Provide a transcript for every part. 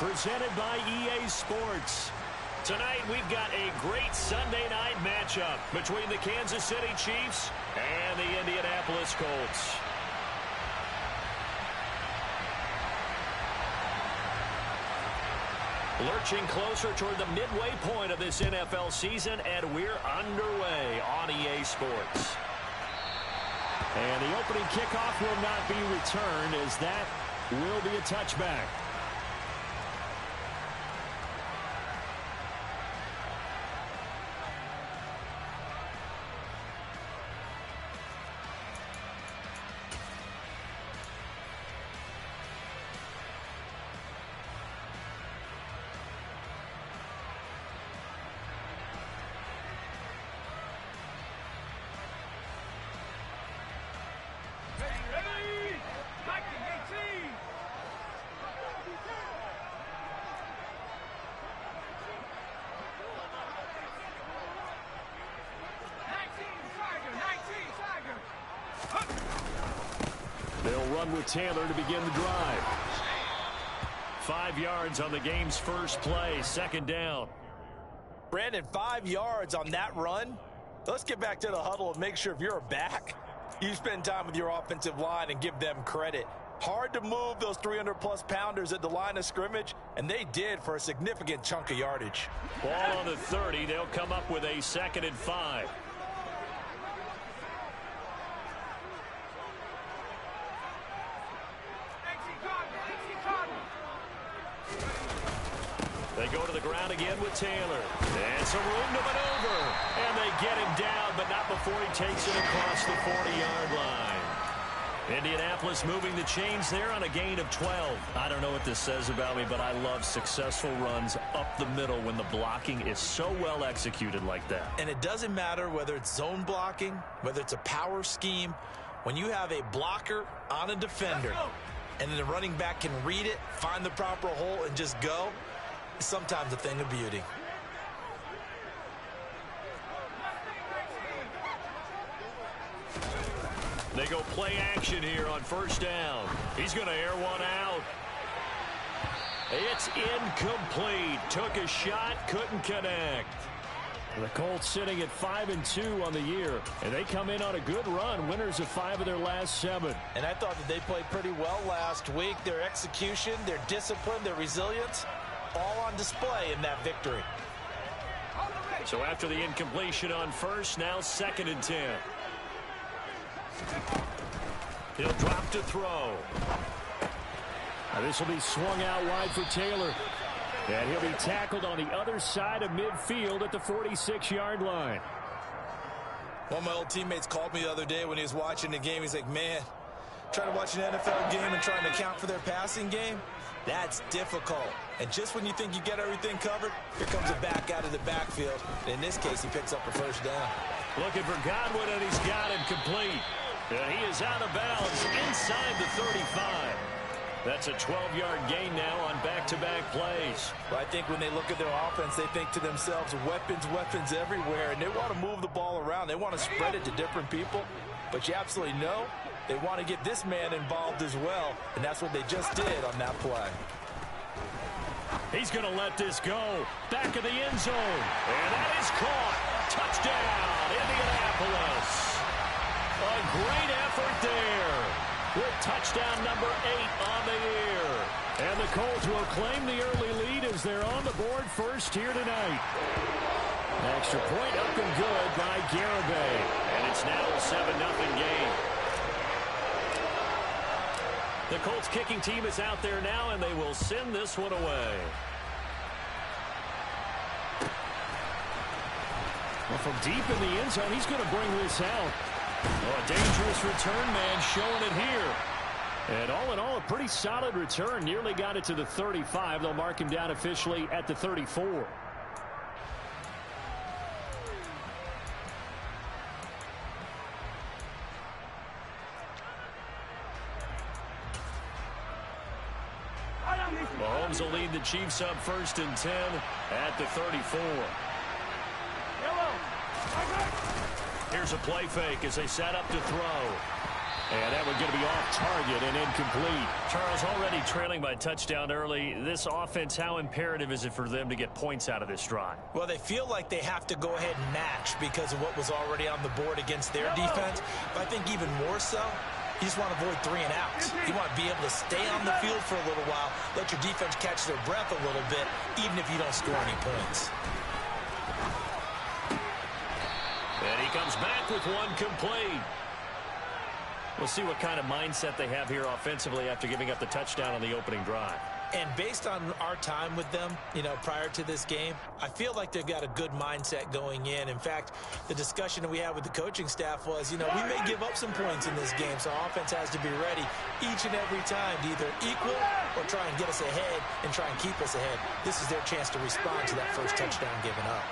presented by EA Sports. Tonight, we've got a great Sunday night matchup between the Kansas City Chiefs and the Indianapolis Colts. Lurching closer toward the midway point of this NFL season, and we're underway on EA Sports. And the opening kickoff will not be returned, as that will be a touchback. They'll run with Taylor to begin the drive. 5 yards on the game's first play, second down. Brandon, 5 yards on that run. Let's get back to the huddle and make sure if you're a back, you spend time with your offensive line and give them credit. Hard to move those 300-plus pounders at the line of scrimmage, and they did for a significant chunk of yardage. Ball on the 30. They'll come up with a 2nd and 5. They go to the ground again with Taylor. And some room to maneuver. And they get him down, but not before he takes it across the 40-yard line. Indianapolis moving the chains there on a gain of 12. I don't know what this says about me, but I love successful runs up the middle when the blocking is so well executed like that. And it doesn't matter whether it's zone blocking, whether it's a power scheme. When you have a blocker on a defender, and then the running back can read it, find the proper hole, and just go, it's sometimes a thing of beauty. They go play action here on first down. He's going to air one out. It's incomplete. Took a shot, couldn't connect. The Colts sitting at 5-2 on the year, and they come in on a good run, winners of 5 of their last 7. And I thought that they played pretty well last week. Their execution, their discipline, their resilience, all on display in that victory. So after the incompletion on first, now 2nd and 10. He'll drop to throw. Now this will be swung out wide for Taylor. And he'll be tackled on the other side of midfield at the 46-yard line. One of my old teammates called me the other day when he was watching the game. He's like, man, trying to watch an NFL game and trying to account for their passing game, that's difficult. And just when you think you get everything covered, here comes a back out of the backfield. And in this case, he picks up a first down. Looking for Godwin, and he's got him complete. He is out of bounds inside the 35. That's a 12-yard gain now on back-to-back plays. Well, I think when they look at their offense, they think to themselves, weapons, weapons everywhere, and they want to move the ball around. They want to spread it to different people, but you absolutely know they want to get this man involved as well, and that's what they just did on that play. He's going to let this go. Back of the end zone, and that is caught. Touchdown, Indianapolis. A great effort there. With touchdown number 8 on the year. And the Colts will claim the early lead as they're on the board first here tonight. Extra point up and good by Garibay. And it's now a 7-0 game. The Colts kicking team is out there now, and they will send this one away. Well, from deep in the end zone, he's going to bring this out. Oh, a dangerous return man showing it here. And all in all, a pretty solid return. Nearly got it to the 35. They'll mark him down officially at the 34. Mahomes will lead the Chiefs up 1st and 10 at the 34. Here's a play fake as they set up to throw. And that one's going to be off target and incomplete. Charles, already trailing by touchdown early. This offense, how imperative is it for them to get points out of this drive? Well, they feel like they have to go ahead and match because of what was already on the board against their defense. But I think even more so, you just want to avoid 3 and outs. You want to be able to stay on the field for a little while, let your defense catch their breath a little bit, even if you don't score any points. And he comes back with one complete. We'll see what kind of mindset they have here offensively after giving up the touchdown on the opening drive. And based on our time with them, prior to this game, I feel like they've got a good mindset going in. In fact, the discussion that we had with the coaching staff was, we may give up some points in this game, so our offense has to be ready each and every time to either equal or try and get us ahead and try and keep us ahead. This is their chance to respond to that first touchdown given up.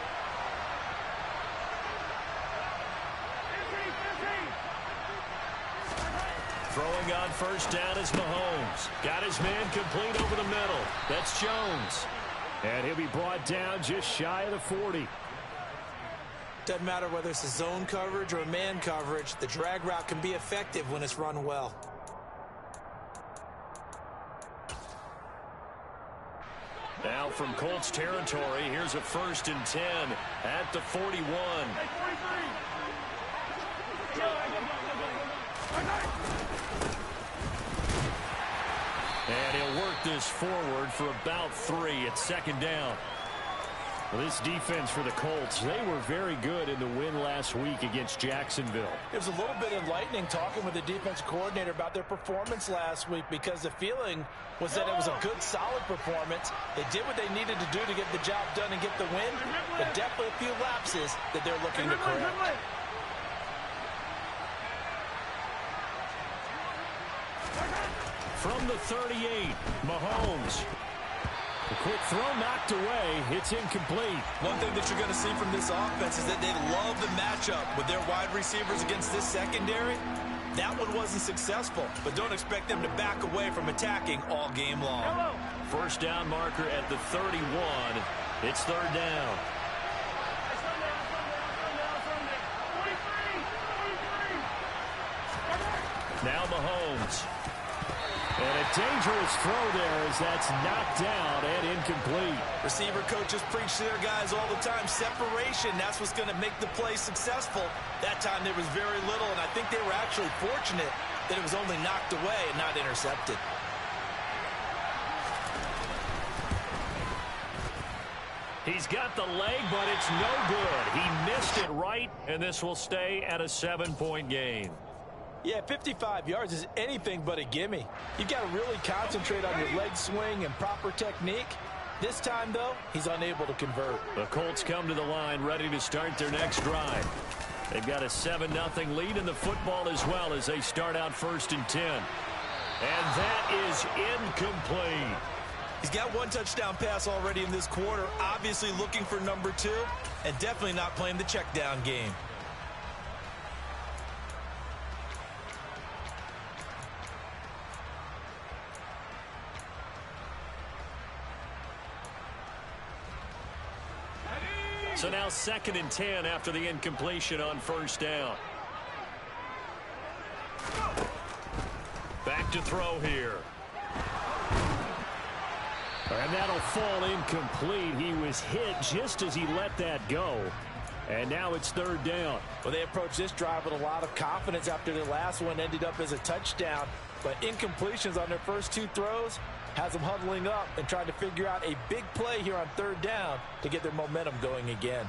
Throwing on first down is Mahomes. Got his man complete over the middle. That's Jones. And he'll be brought down just shy of the 40. Doesn't matter whether it's a zone coverage or man coverage, the drag route can be effective when it's run well. Now from Colts territory, here's a 1st and 10 at the 41. And he'll work this forward for about 3 at 2nd down. Well, this defense for the Colts, they were very good in the win last week against Jacksonville. It was a little bit enlightening talking with the defense coordinator about their performance last week because the feeling was that it was a good, solid performance. They did what they needed to do to get the job done and get the win, but definitely a few lapses that they're looking to correct. From the 38, Mahomes. A quick throw knocked away. It's incomplete. One thing that you're going to see from this offense is that they love the matchup with their wide receivers against this secondary. That one wasn't successful, but don't expect them to back away from attacking all game long. First down marker at the 31. It's 3rd down. Now Mahomes. And a dangerous throw there as that's knocked down and incomplete. Receiver coaches preach to their guys all the time. Separation, that's what's going to make the play successful. That time there was very little, and I think they were actually fortunate that it was only knocked away and not intercepted. He's got the leg, but it's no good. He missed it right, and this will stay at a 7-point game. Yeah, 55 yards is anything but a gimme. You've got to really concentrate on your leg swing and proper technique. This time, though, he's unable to convert. The Colts come to the line ready to start their next drive. They've got a 7-0 lead in the football as well as they start out 1st and 10. And that is incomplete. He's got 1 touchdown pass already in this quarter, obviously looking for number 2, and definitely not playing the check down game. So now 2nd and 10 after the incompletion on 1st down. Back to throw here. And that'll fall incomplete. He was hit just as he let that go. And now it's 3rd down. Well, they approached this drive with a lot of confidence after the last one ended up as a touchdown. But incompletions on their first 2 throws has them huddling up and trying to figure out a big play here on 3rd down to get their momentum going again.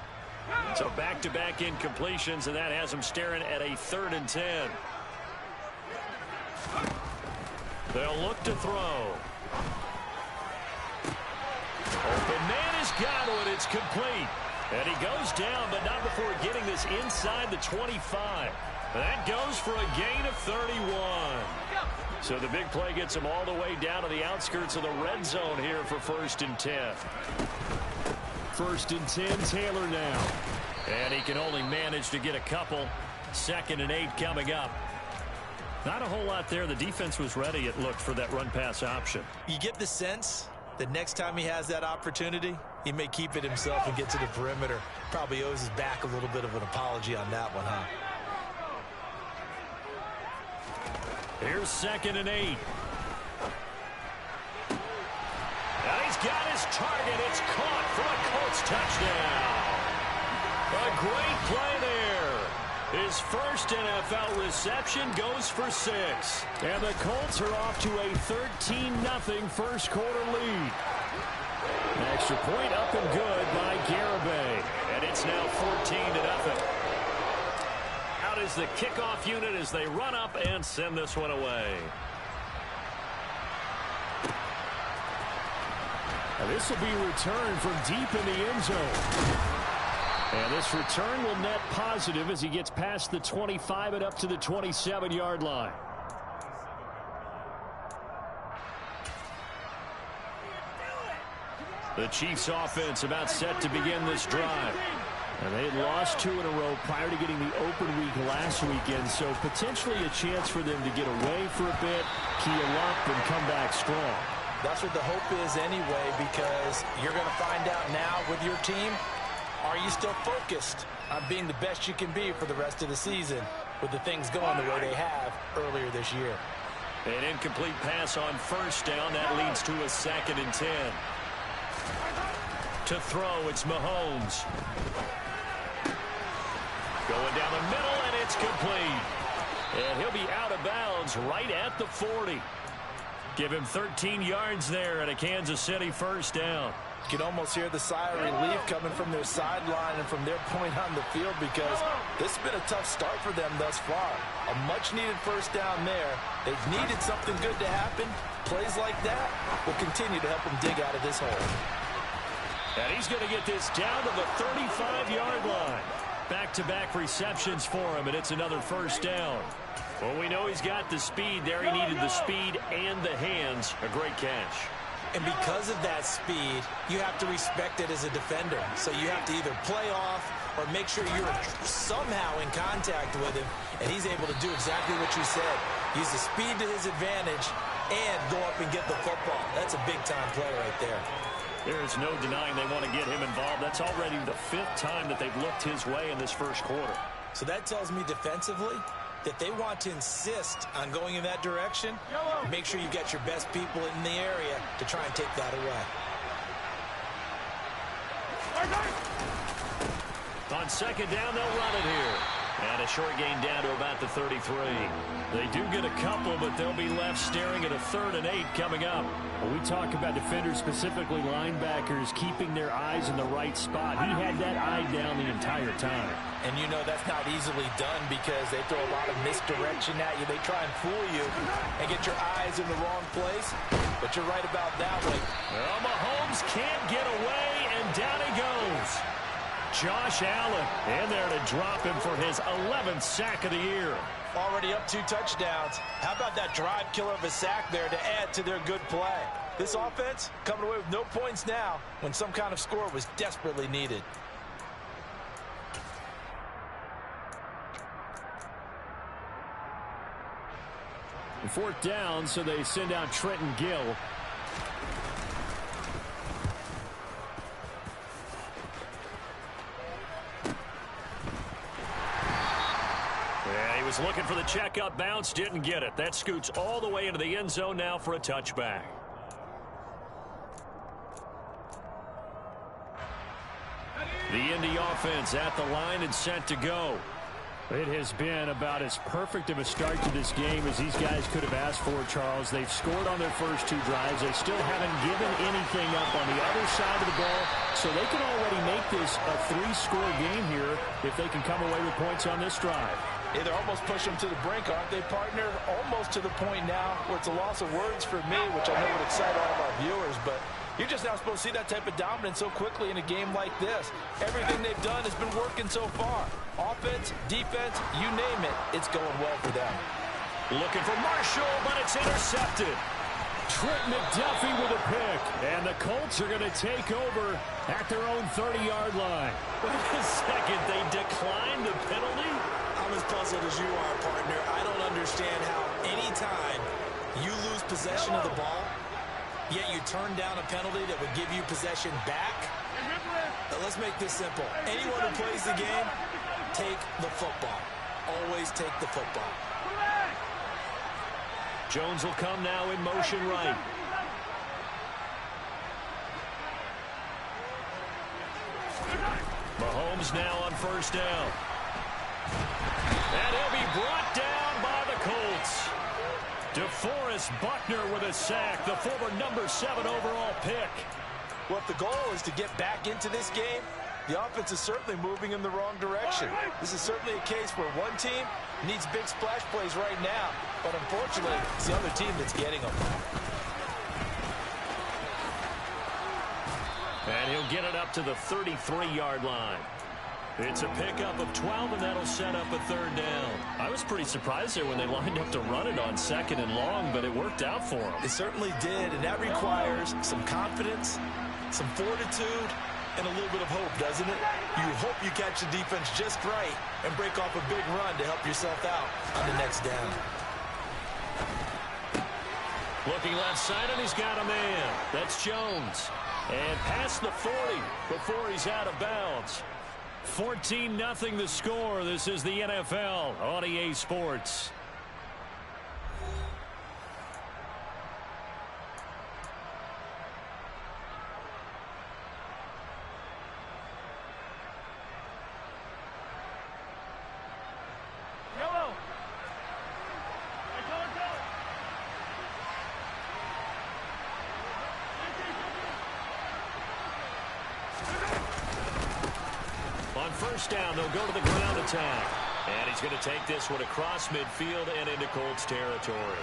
So back-to-back incompletions, and that has them staring at a 3rd and 10. They'll look to throw. Open man has got one. It's complete. And he goes down, but not before getting this inside the 25. That goes for a gain of 31. So the big play gets him all the way down to the outskirts of the red zone here for 1st and 10. 1st and 10, Taylor now. And he can only manage to get a couple. 2nd and 8 coming up. Not a whole lot there. The defense was ready, it looked, for that run-pass option. You get the sense that next time he has that opportunity, he may keep it himself and get to the perimeter. Probably owes his back a little bit of an apology on that one, huh? Here's 2nd and 8. And he's got his target. It's caught for a Colts touchdown. A great play there. His first NFL reception goes for 6. And the Colts are off to a 13-0 first quarter lead. An extra point up and good by Garibay. And it's now 14-0. Out is the kickoff unit as they run up and send this one away. Now this will be returned from deep in the end zone. And this return will net positive as he gets past the 25 and up to the 27-yard line. The Chiefs offense about set to begin this drive. And they had lost 2 in a row prior to getting the open week last weekend, so potentially a chance for them to get away for a bit, keel up, and come back strong. That's what the hope is anyway, because you're going to find out now with your team, are you still focused on being the best you can be for the rest of the season with the things going the way they have earlier this year? An incomplete pass on first down. That leads to a 2nd and 10. To throw, it's Mahomes. Going down the middle, and it's complete. And he'll be out of bounds right at the 40. Give him 13 yards there and a Kansas City first down. You can almost hear the sigh of relief coming from their sideline and from their point on the field, because this has been a tough start for them thus far. A much-needed first down there. They've needed something good to happen. Plays like that will continue to help them dig out of this hole. And he's going to get this down to the 35-yard line. Back-to-back receptions for him, and it's another first down. Well, we know he's got the speed there. He needed the speed and the hands. A great catch. And because of that speed, you have to respect it as a defender. So you have to either play off or make sure you're somehow in contact with him, and he's able to do exactly what you said. Use the speed to his advantage and go up and get the football. That's a big-time play right there. There's no denying they want to get him involved. That's already the 5th time that they've looked his way in this first quarter. So that tells me defensively that they want to insist on going in that direction. Make sure you get your best people in the area to try and take that away. On 2nd down, they'll run it here. And a short gain down to about the 33. They do get a couple, but they'll be left staring at a 3rd and 8 coming up. When we talk about defenders, specifically linebackers, keeping their eyes in the right spot, he had that eye down the entire time. And you know that's not easily done because they throw a lot of misdirection at you. They try and fool you and get your eyes in the wrong place. But you're right about that one. Well, Mahomes can't get away, and down he goes. Josh Allen in there to drop him for his 11th sack of the year. Already up 2 touchdowns. How about that drive killer of a sack there to add to their good play? This offense coming away with no points now when some kind of score was desperately needed. And 4th down, so they send out Trenton Gill. Was looking for the checkup bounce, didn't get it. That scoots all the way into the end zone now for a touchback. The Indy offense at the line and set to go. It has been about as perfect of a start to this game as these guys could have asked for, Charles. They've scored on their first 2 drives. They still haven't given anything up on the other side of the ball, so they can already make this a 3-score game here if they can come away with points on this drive. Yeah, they're almost pushing them to the brink, aren't they, partner? Almost to the point now where it's a loss of words for me, which I know would excite all of our viewers, but you're just not supposed to see that type of dominance so quickly in a game like this. Everything they've done has been working so far. Offense, defense, you name it, it's going well for them. Looking for Marshall, but it's intercepted. Trent McDuffie with a pick, and the Colts are going to take over at their own 30-yard line. Wait a second, they declined the penalty? I'm as puzzled as you are, partner. I don't understand how any time you lose possession of the ball, yet you turn down a penalty that would give you possession back. Now, let's make this simple. Anyone who plays the game, take the football. Always take the football. Jones will come now in motion right. Mahomes now on first down. And he'll be brought down by the Colts. DeForest Buckner with a sack, the former number 7 overall pick. Well, if the goal is to get back into this game, the offense is certainly moving in the wrong direction. This is certainly a case where one team needs big splash plays right now, but unfortunately, it's the other team that's getting them. And he'll get it up to the 33-yard line. It's a pickup of 12, and that'll set up a third down. I was pretty surprised there when they lined up to run it on 2nd and long, but it worked out for them. It certainly did, and that requires some confidence, some fortitude, and a little bit of hope, doesn't it? You hope you catch the defense just right and break off a big run to help yourself out on the next down. Looking left side, and he's got a man. That's Jones. And past the 40 before he's out of bounds. 14-0 the score. This is the NFL on EA Sports. First down, they'll go to the ground attack. And he's going to take this one across midfield and into Colts territory.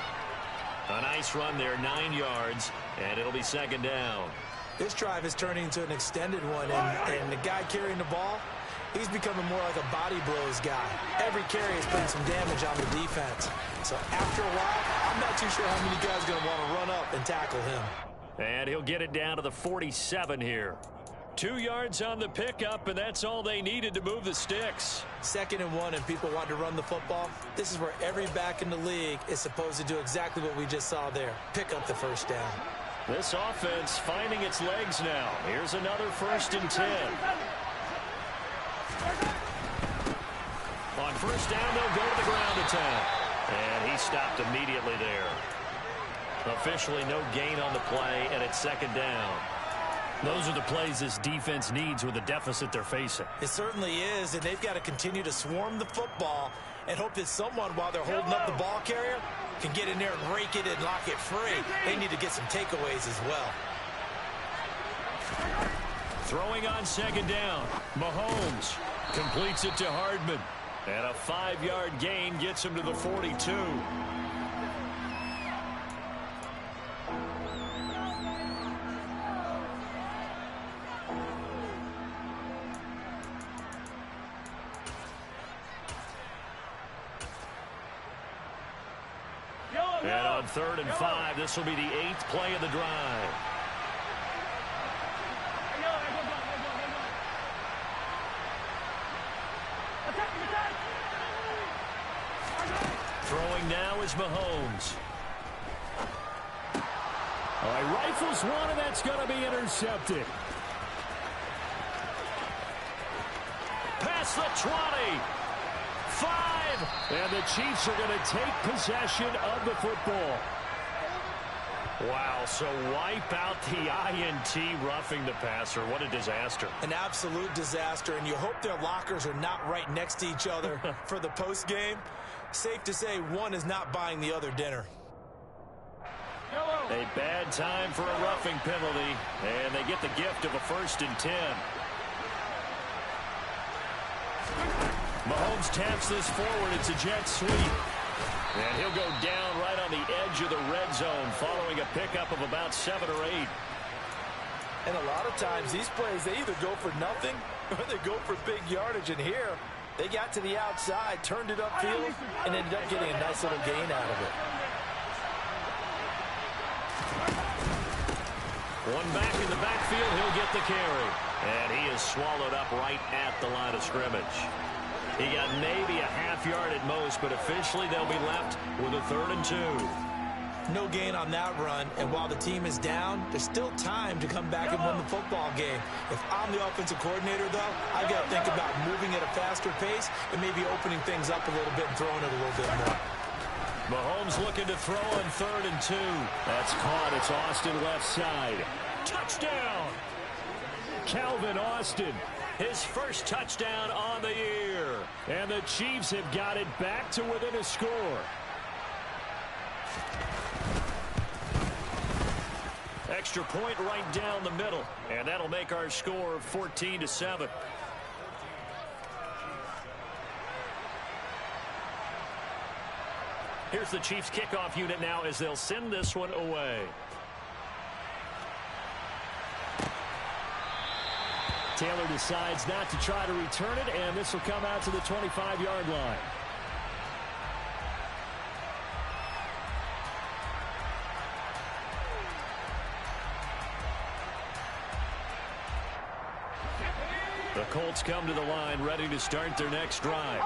A nice run there, 9 yards, and it'll be 2nd down. This drive is turning into an extended one, and the guy carrying the ball, he's becoming more like a body blows guy. Every carry is putting some damage on the defense. So after a while, I'm not too sure how many guys are going to want to run up and tackle him. And he'll get it down to the 47 here. 2 yards on the pickup, and that's all they needed to move the sticks. 2nd and 1, and people want to run the football. This is where every back in the league is supposed to do exactly what we just saw there. Pick up the first down. This offense finding its legs now. Here's another 1st and 10. On first down, they'll go to the ground attack. And he stopped immediately there. Officially no gain on the play, and it's 2nd down. Those are the plays this defense needs with the deficit they're facing. It certainly is, and they've got to continue to swarm the football and hope that someone, while they're holding up the ball carrier, can get in there and rake it and lock it free. They need to get some takeaways as well. Throwing on 2nd down. Mahomes completes it to Hardman. And a 5-yard gain gets him to the 42. And on 3rd and 5, this will be the 8th play of the drive. Throwing now is Mahomes. All right, rifles one, and that's going to be intercepted. Past the 20. 5, and the Chiefs are going to take possession of the football. Wow, so wipe out the INT roughing the passer. What a disaster. An absolute disaster, and you hope their lockers are not right next to each other for the postgame. Safe to say one is not buying the other dinner. A bad time for a roughing penalty, and they get the gift of a 1st and 10. Mahomes taps this forward. It's a jet sweep. And he'll go down right on the edge of the red zone following a pickup of about 7 or 8. And a lot of times these plays, they either go for nothing or they go for big yardage. And here, they got to the outside, turned it upfield, and ended up getting a nice little gain out of it. One back in the backfield, he'll get the carry. And he is swallowed up right at the line of scrimmage. He got maybe a half yard at most, but officially they'll be left with a 3rd and 2. No gain on that run, and while the team is down, there's still time to come back and win the football game. If I'm the offensive coordinator, though, I've got to think about moving at a faster pace and maybe opening things up a little bit and throwing it a little bit more. Mahomes looking to throw on 3rd and 2. That's caught. It's Austin left side. Touchdown! Calvin Austin, his first touchdown on the year. And the Chiefs have got it back to within a score. Extra point right down the middle. And that'll make our score 14-7. Here's the Chiefs kickoff unit now as they'll send this one away. Taylor decides not to try to return it, and this will come out to the 25-yard line. The Colts come to the line, ready to start their next drive.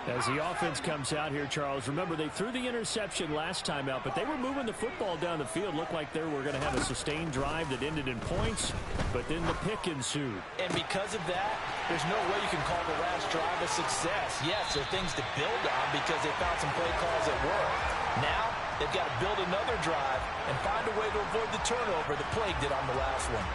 As the offense comes out here, Charles, remember they threw the interception last time out, but they were moving the football down the field. Looked like they were going to have a sustained drive that ended in points, but then the pick ensued. And because of that, there's no way you can call the last drive a success. Yes, there are things to build on because they found some play calls that worked. Now, they've got to build another drive and find a way to avoid the turnover the Plague did on the last one.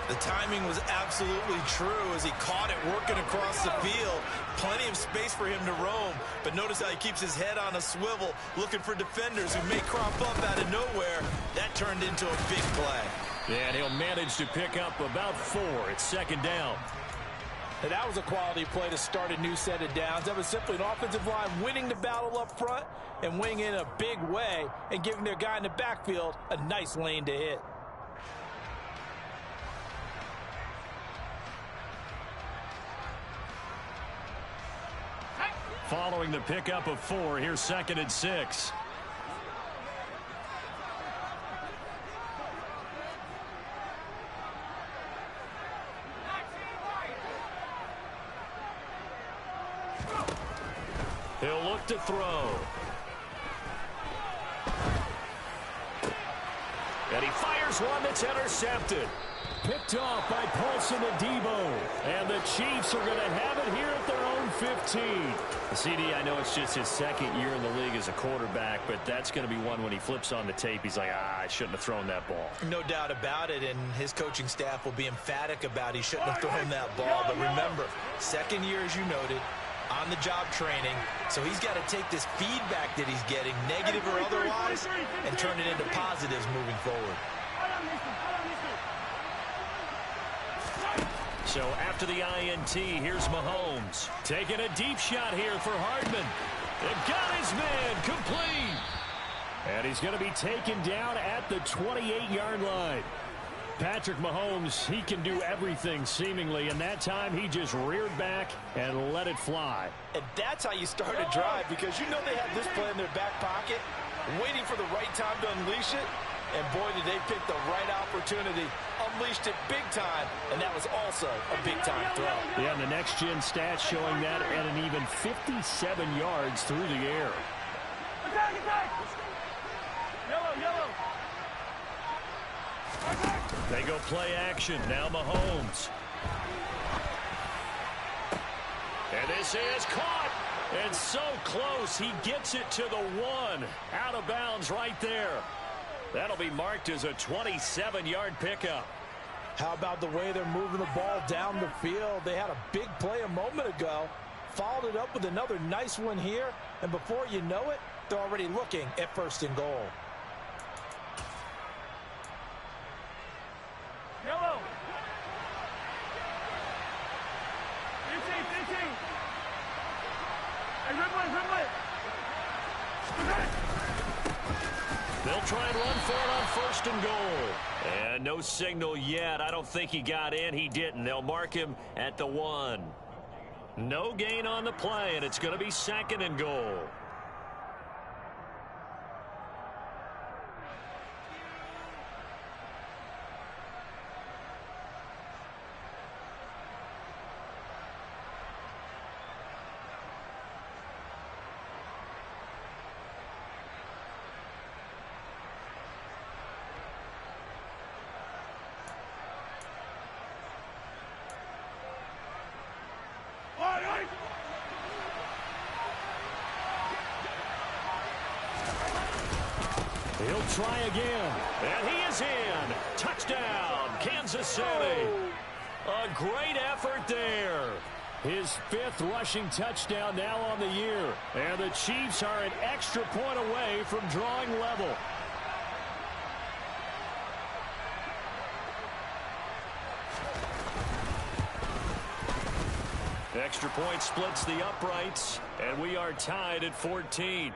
The timing was absolutely true as he caught it working across the field. Plenty of space for him to roam, but notice how he keeps his head on a swivel looking for defenders who may crop up out of nowhere. That turned into a big play. Yeah, and he'll manage to pick up about 4. It's 2nd down. And that was a quality play to start a new set of downs. That was simply an offensive line winning the battle up front and winning in a big way and giving their guy in the backfield a nice lane to hit. Following the pickup of 4, here's 2nd and 6. He'll look to throw. And he fires one that's intercepted. Picked off by Paulson Adebo. And the Chiefs are going to have it here at their own 15. CD, I know it's just his 2nd year in the league as a quarterback, but that's going to be one when he flips on the tape. He's like, I shouldn't have thrown that ball. No doubt about it, and his coaching staff will be emphatic about he shouldn't have thrown that ball. But remember, 2nd year, as you noted, on-the-job training, so he's got to take this feedback that he's getting, negative or otherwise, and turn it into positives moving forward. So after the INT, here's Mahomes. Taking a deep shot here for Hardman. They've got his man complete. And he's going to be taken down at the 28-yard line. Patrick Mahomes, he can do everything seemingly, and that time he just reared back and let it fly. And that's how you start a drive, because you know they have this play in their back pocket, waiting for the right time to unleash it. And boy, did they pick the right opportunity, unleashed it big time, and that was also a big-time throw. Yeah, and the next-gen stats showing that at an even 57 yards through the air. They go play action. Now Mahomes. And this is caught. And so close. He gets it to the 1. Out of bounds right there. That'll be marked as a 27-yard pickup. How about the way they're moving the ball down the field? They had a big play a moment ago, followed it up with another nice one here, and before you know it, they're already looking at 1st and goal. Yellow. 15. Hey, red one. They'll try and run for it on 1st and goal. And no signal yet. I don't think he got in. He didn't. They'll mark him at the 1. No gain on the play, and it's going to be 2nd and goal. They'll try again. And he is in. Touchdown, Kansas City. A great effort there. His 5th rushing touchdown now on the year. And the Chiefs are an extra point away from drawing level. Extra point splits the uprights, and we are tied at 14.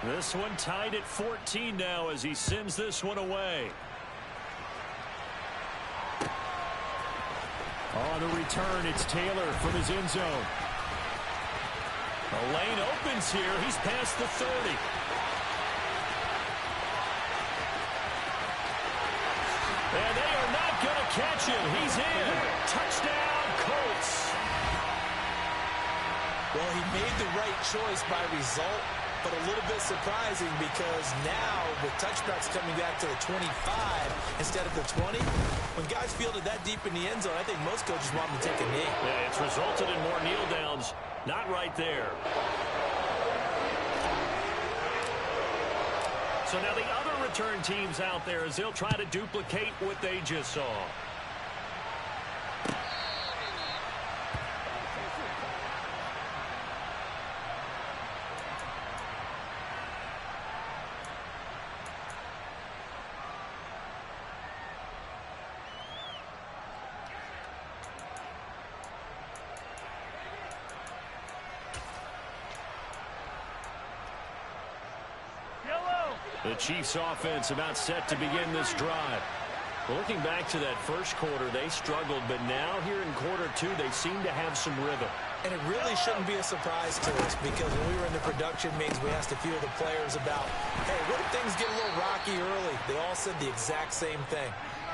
This one tied at 14 now as he sends this one away. On the return, it's Taylor from his end zone. The lane opens here. He's past the 30. And they are not going to catch him. He's in. Touchdown, Colts. Well, he made the right choice by result, but a little bit surprising because now with touchbacks coming back to the 25 instead of the 20, when guys fielded that deep in the end zone, I think most coaches want them to take a knee. Yeah, it's resulted in more kneel downs. Not right there. So now the other return teams out there as they'll try to duplicate what they just saw. The Chiefs offense about set to begin this drive. Looking back to that first quarter, they struggled, but now here in quarter 2, they seem to have some rhythm. And it really shouldn't be a surprise to us because when we were in the production meetings, we asked a few of the players about, hey, what if things get a little rocky early? They all said the exact same thing.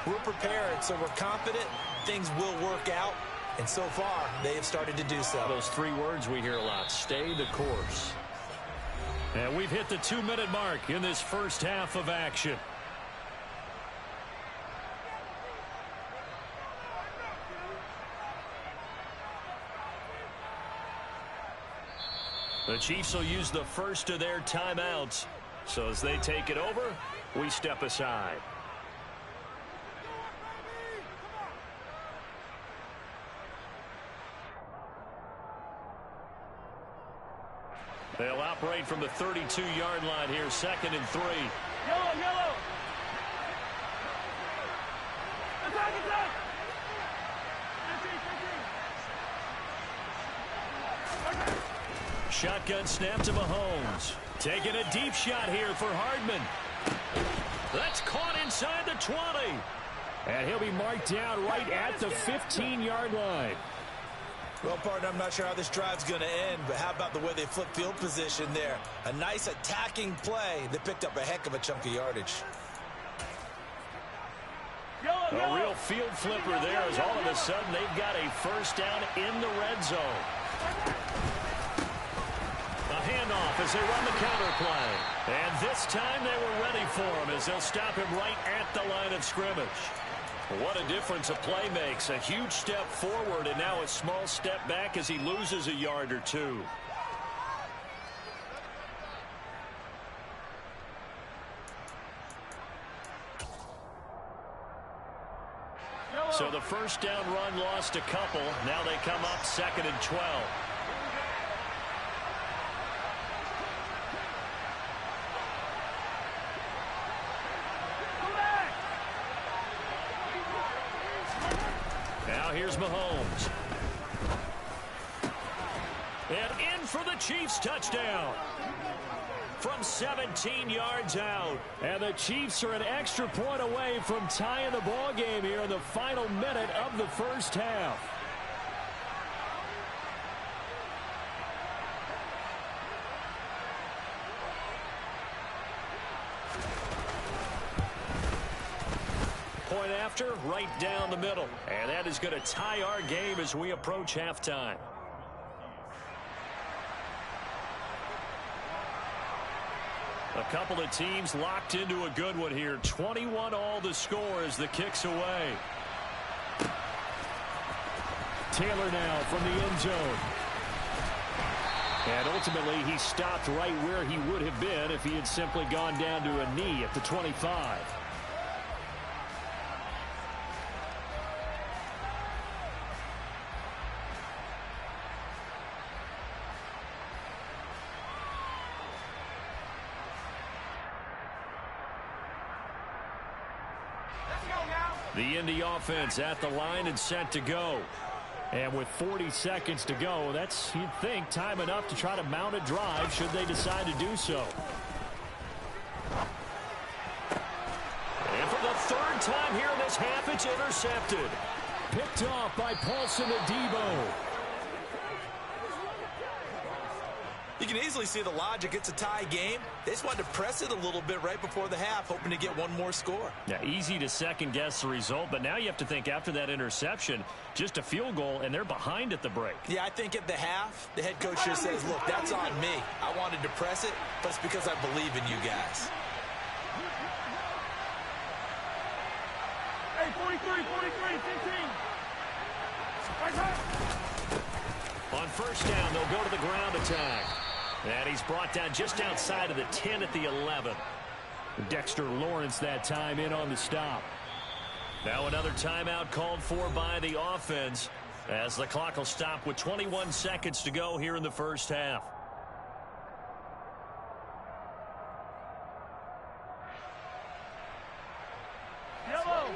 We're prepared, so we're confident things will work out. And so far, they have started to do so. Those 3 words we hear a lot, stay the course. And we've hit the 2-minute mark in this first half of action. The Chiefs will use the first of their timeouts. So as they take it over, we step aside. They'll operate from the 32-yard line here, 2nd and 3. Yellow. Attack. Shotgun snap to Mahomes. Taking a deep shot here for Hardman. That's caught inside the 20. And he'll be marked down right at the 15-yard line. Well, partner, I'm not sure how this drive's going to end, but how about the way they flip field position there? A nice attacking play. They picked up a heck of a chunk of yardage. A real field flipper there as all of a sudden they've got a first down in the red zone. A handoff as they run the counter play. And this time they were ready for him as they'll stop him right at the line of scrimmage. What a difference a play makes. A huge step forward and now a small step back as he loses a yard or 2. So the first down run lost a couple. Now they come up 2nd and 12. Now here's Mahomes. And in for the Chiefs touchdown. From 17 yards out. And the Chiefs are an extra point away from tying the ball game here in the final minute of the first half. Point after, right down the middle. And that is going to tie our game as we approach halftime. A couple of teams locked into a good one here. 21 all the score as the kick's away. Taylor now from the end zone. And ultimately, he stopped right where he would have been if he had simply gone down to a knee at the 25. The Indy offense at the line and set to go. And with 40 seconds to go, that's, you'd think, time enough to try to mount a drive should they decide to do so. And for the third time here in this half, it's intercepted. Picked off by Paulson Adebo. You can easily see the logic. It's a tie game. They just wanted to press it a little bit right before the half, hoping to get one more score. Yeah, easy to second-guess the result, but now you have to think after that interception, just a field goal, and they're behind at the break. Yeah, I think at the half, the head coach just says, look, that's on me. I wanted to press it, but it's because I believe in you guys. Hey, 43, 15. On first down, they'll go to the ground attack. And he's brought down just outside of the 10 at the 11. Dexter Lawrence that time in on the stop. Now another timeout called for by the offense as the clock will stop with 21 seconds to go here in the first half. Yellow.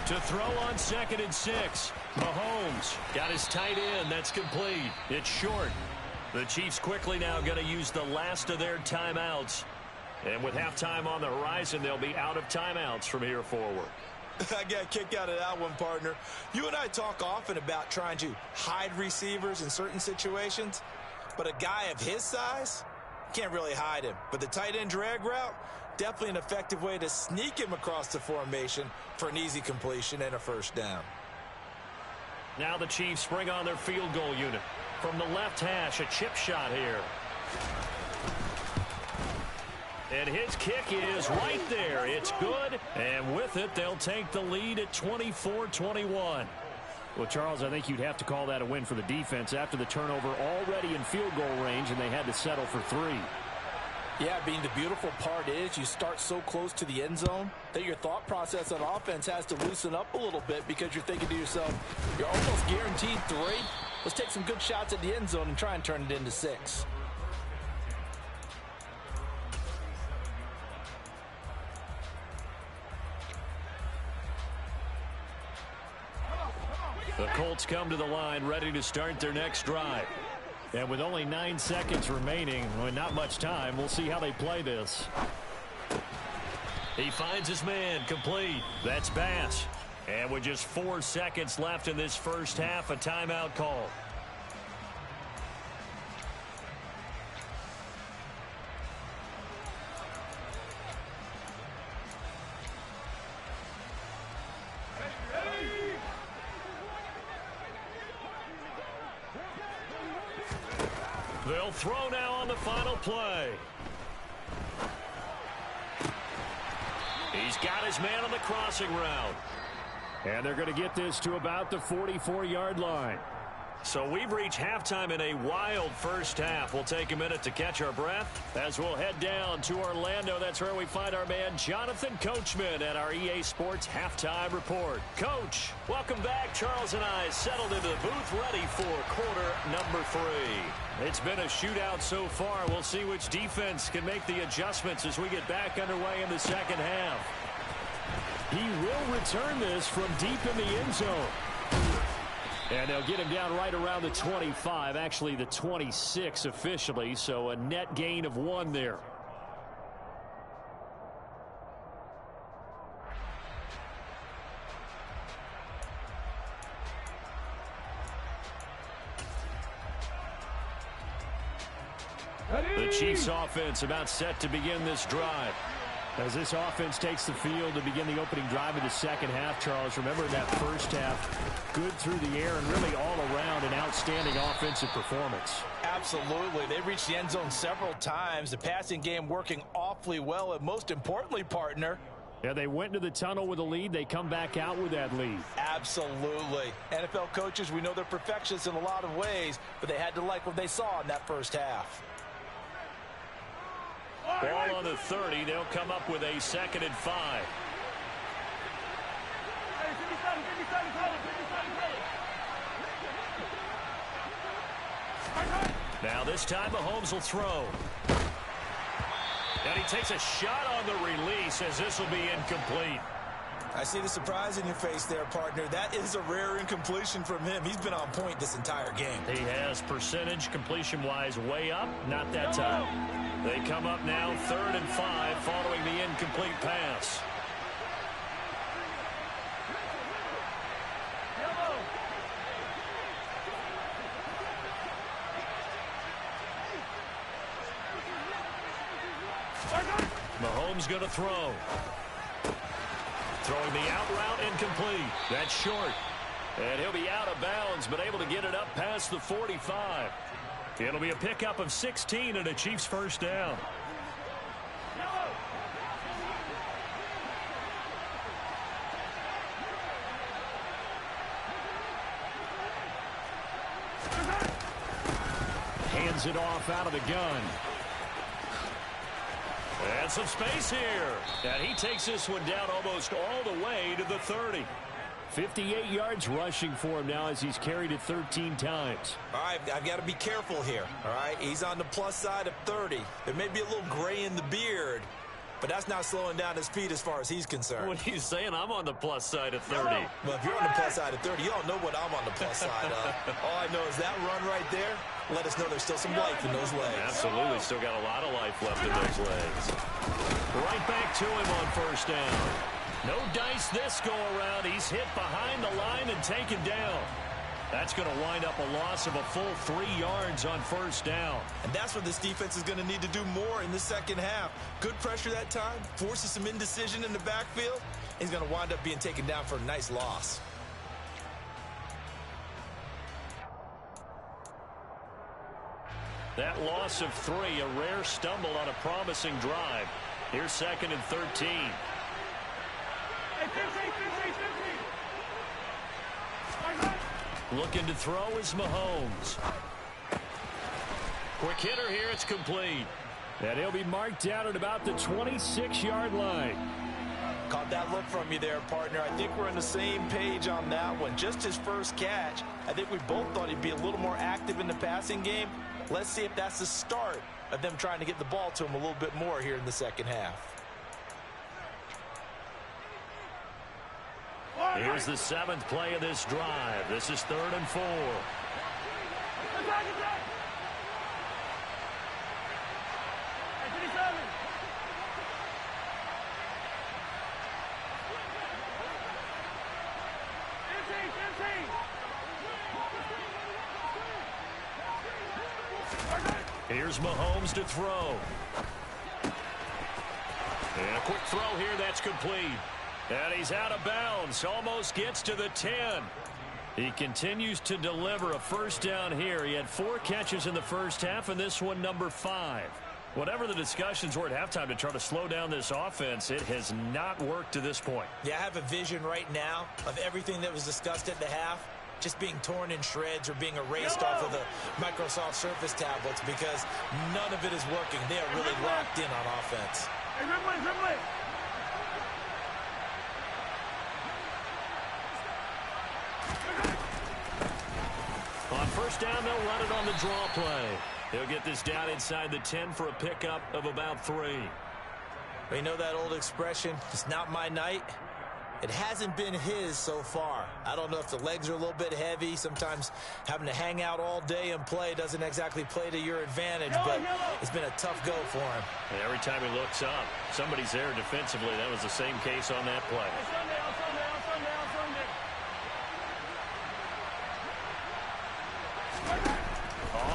To throw on 2nd and 6. Mahomes got his tight end. That's complete. It's short. The Chiefs quickly now going to use the last of their timeouts. And with halftime on the horizon, they'll be out of timeouts from here forward. I got a kick out of that one, partner. You and I talk often about trying to hide receivers in certain situations, but a guy of his size can't really hide him. But the tight end drag route, definitely an effective way to sneak him across the formation for an easy completion and a first down. Now the Chiefs bring on their field goal unit. From the left hash, a chip shot here. And his kick is right there. It's good. And with it, they'll take the lead at 24-21. Well, Charles, I think you'd have to call that a win for the defense after the turnover already in field goal range, and they had to settle for 3. Yeah, Bean, the beautiful part is you start so close to the end zone that your thought process on offense has to loosen up a little bit because you're thinking to yourself, you're almost guaranteed 3. Let's take some good shots at the end zone and try and turn it into 6. The Colts come to the line ready to start their next drive. And with only 9 seconds remaining, well, not much time, we'll see how they play this. He finds his man complete. That's Bass. And with just 4 seconds left in this first half, a timeout call. They'll throw now on the final play. He's got his man on the crossing route. And they're going to get this to about the 44-yard line. So we've reached halftime in a wild first half. We'll take a minute to catch our breath as we'll head down to Orlando. That's where we find our man Jonathan Coachman at our EA Sports Halftime Report. Coach, welcome back. Charles and I settled into the booth ready for quarter number 3. It's been a shootout so far. We'll see which defense can make the adjustments as we get back underway in the second half. He will return this from deep in the end zone. And they'll get him down right around the 25, actually the 26 officially, so a net gain of 1 there. The Chiefs offense about set to begin this drive. As this offense takes the field to begin the opening drive of the second half, Charles, remember in that first half, good through the air and really all around an outstanding offensive performance. Absolutely. They reached the end zone several times. The passing game working awfully well, and most importantly, partner, yeah, they went into the tunnel with a lead. They come back out with that lead. absolutely. NFL coaches, we know they're perfectionists in a lot of ways, but they had to like what they saw in that first half. Ball on the 30. They'll come up with a 2nd and 5. Now this time Mahomes will throw. And he takes a shot on the release as this will be incomplete. I see the surprise in your face there, partner. That is a rare incompletion from him. He's been on point this entire game. He has percentage completion-wise way up. Not that time. They come up now 3rd and 5 following the incomplete pass. Mahomes going to throw. Throwing the out route incomplete. That's short. And he'll be out of bounds, but able to get it up past the 45. It'll be a pickup of 16 and a Chiefs first down. Hands it off out of the gun. And some space here. And he takes this one down almost all the way to the 30. 58 yards rushing for him now as he's carried it 13 times. All right, I've got to be careful here, all right? He's on the plus side of 30. There may be a little gray in the beard, but that's not slowing down his feet as far as he's concerned. What are you saying? I'm on the plus side of 30. Well, if you're on the plus side of 30, you all know what I'm on the plus side of. All I know is that run right there, let us know there's still some life in those legs. Absolutely, still got a lot of life left in those legs. Right back to him on first down. No dice this go-around. He's hit behind the line and taken down. That's going to wind up a loss of a full 3 yards on first down. And that's what this defense is going to need to do more in the second half. Good pressure that time, forces some indecision in the backfield. He's going to wind up being taken down for a nice loss. That loss of 3, a rare stumble on a promising drive. Here's 2nd and 13. Looking to throw is Mahomes. Quick hitter here. It's complete. And he'll be marked down at about the 26-yard line. Caught that look from you there, partner. I think we're on the same page on that one. Just his first catch. I think we both thought he'd be a little more active in the passing game. Let's see if that's the start of them trying to get the ball to him a little bit more here in the second half. Here's the 7th play of this drive. This is 3rd and 4. Here's Mahomes to throw. And a quick throw here. That's complete. And he's out of bounds. Almost gets to the 10. He continues to deliver a first down here. He had 4 catches in the first half, and this one number 5. Whatever the discussions were at halftime to try to slow down this offense, it has not worked to this point. Yeah, I have a vision right now of everything that was discussed at the half just being torn in shreds or being erased off of the Microsoft Surface tablets because none of it is working. They are really locked in on offense. On first down, they'll run it on the draw play. He'll get this down inside the 10 for a pickup of about 3. You know that old expression, it's not my night? It hasn't been his so far. I don't know if the legs are a little bit heavy. Sometimes having to hang out all day and play doesn't exactly play to your advantage, but it's been a tough go for him. And every time he looks up, somebody's there defensively. That was the same case on that play.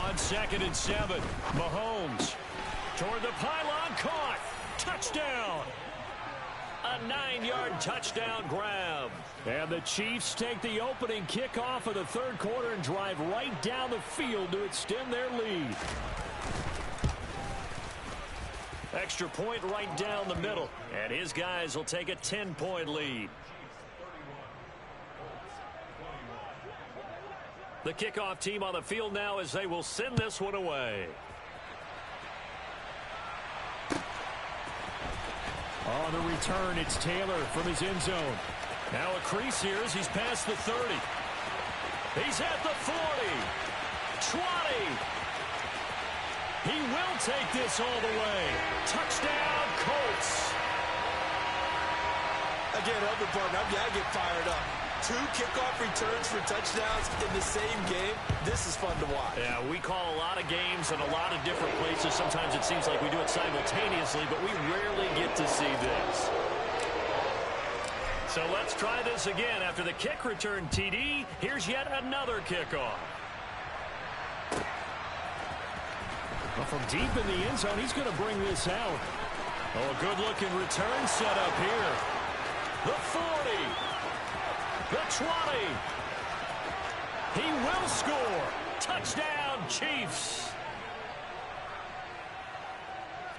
On on 2nd and 7. Mahomes toward the pylon, caught. Touchdown. A 9-yard touchdown grab. And the Chiefs take the opening kickoff of the third quarter and drive right down the field to extend their lead. Extra point right down the middle. And his guys will take a 10-point lead. The kickoff team on the field now as they will send this one away. On the return, it's Taylor from his end zone. Now a crease here as he's past the 30. He's at the 40. 20. He will take this all the way. Touchdown, Colts. Again, Elder Partner, I get fired up. 2 kickoff returns for touchdowns in the same game. This is fun to watch. Yeah, we call a lot of games in a lot of different places. Sometimes it seems like we do it simultaneously, but we rarely get to see this. So let's try this again. After the kick return TD, here's yet another kickoff. Well, from deep in the end zone, he's going to bring this out. Oh, a good-looking return set up here. The 40. The 20. He will score. Touchdown, Chiefs.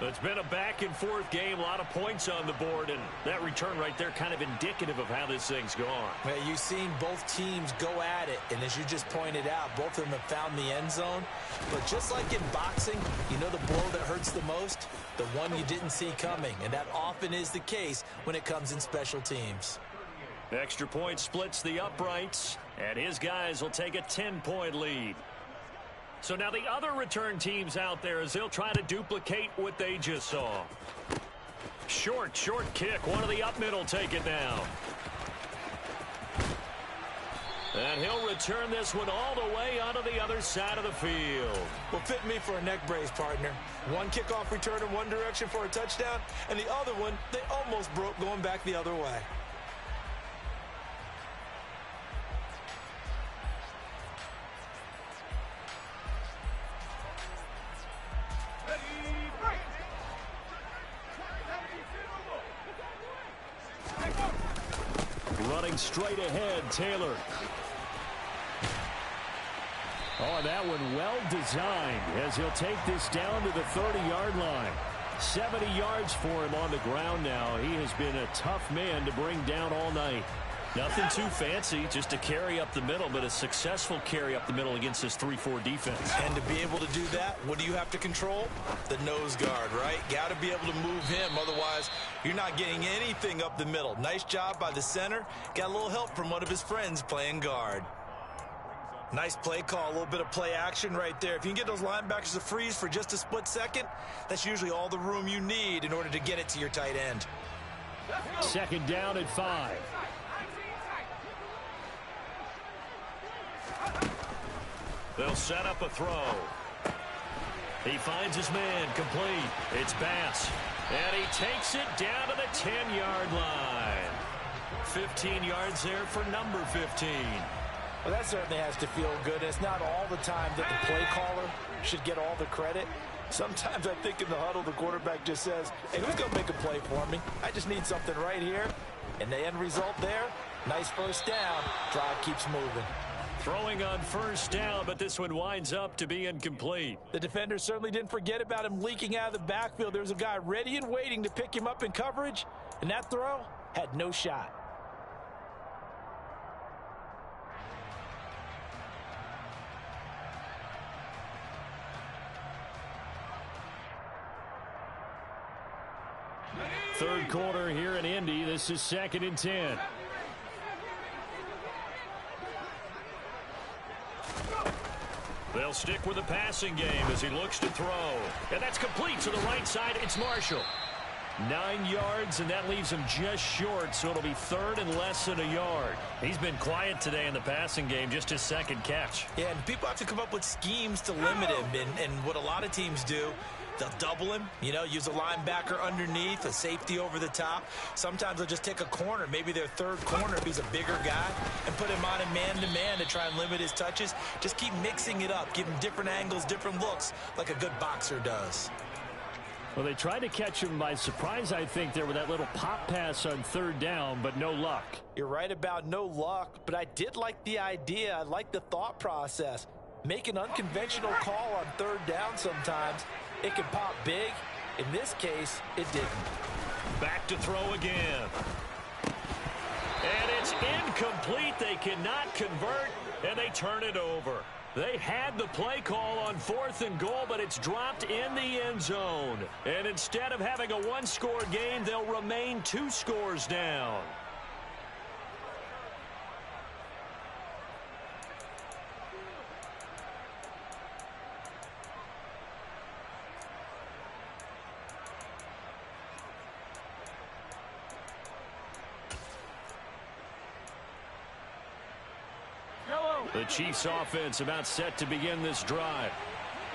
It's been a back-and-forth game, a lot of points on the board, and that return right there kind of indicative of how this thing's gone. Well, you've seen both teams go at it, and as you just pointed out, both of them have found the end zone. But just like in boxing, you know the blow that hurts the most? The one you didn't see coming, and that often is the case when it comes in special teams. Extra point splits the uprights, and his guys will take a 10-point lead. So now the other return teams out there as they'll try to duplicate what they just saw. Short kick. One of the up middle take it now. And he'll return this one all the way onto the other side of the field. Well, fit me for a neck brace, partner. One kickoff return in one direction for a touchdown, and the other one, they almost broke going back the other way. Running straight ahead, Taylor. Oh, that one well designed as he'll take this down to the 30-yard line. 70 yards for him on the ground now. He has been a tough man to bring down all night. Nothing too fancy, just a carry up the middle, but a successful carry up the middle against this 3-4 defense. And to be able to do that, what do you have to control? The nose guard, right? Got to be able to move him, otherwise you're not getting anything up the middle. Nice job by the center. Got a little help from one of his friends playing guard. Nice play call, a little bit of play action right there. If you can get those linebackers to freeze for just a split second, that's usually all the room you need in order to get it to your tight end. Second down at 5. They'll set up a throw. He finds his man, complete. It's Bass. And he takes it down to the 10-yard line. 15 yards there for number 15. Well, that certainly has to feel good. It's not all the time that the play caller should get all the credit. Sometimes I think in the huddle, the quarterback just says, hey, who's going to make a play for me? I just need something right here. And the end result there, nice first down. Drive keeps moving. Throwing on first down, but this one winds up to be incomplete. The defender certainly didn't forget about him leaking out of the backfield. There's a guy ready and waiting to pick him up in coverage, and that throw had no shot. Third quarter here in Indy. This is 2nd and 10. They'll stick with the passing game as he looks to throw. And that's complete to the right side. It's Marshall. 9 yards, and that leaves him just short, so it'll be third and less than a yard. He's been quiet today in the passing game, just his second catch. Yeah, and people have to come up with schemes to limit him, and what a lot of teams do They'll double him, use a linebacker underneath, a safety over the top. Sometimes they'll just take a corner, maybe their third corner if he's a bigger guy, and put him on a man-to-man to try and limit his touches. Just keep mixing it up, give him different angles, different looks, like a good boxer does. Well, they tried to catch him by surprise, I think, there with that little pop pass on third down, but no luck. You're right about no luck, but I did like the idea. I like the thought process. Make an unconventional call on third down sometimes. It can pop big. In this case, it didn't. Back to throw again. And it's incomplete. They cannot convert, and they turn it over. They had the play call on 4th and goal, but it's dropped in the end zone. And instead of having a one-score game, they'll remain 2 scores down. The Chiefs offense about set to begin this drive.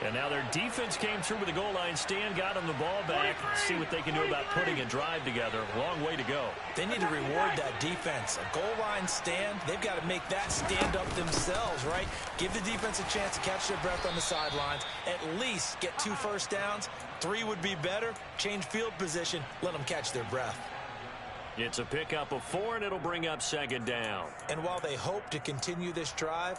And now their defense came through with a goal line stand, got them the ball back. See what they can do about putting a drive together. Long way to go. They need to reward that defense. A goal line stand, they've got to make that stand up themselves, right? Give the defense a chance to catch their breath on the sidelines. At least get 2 first downs. 3 would be better. Change field position. Let them catch their breath. It's a pickup of 4, and it'll bring up 2nd down. And while they hope to continue this drive,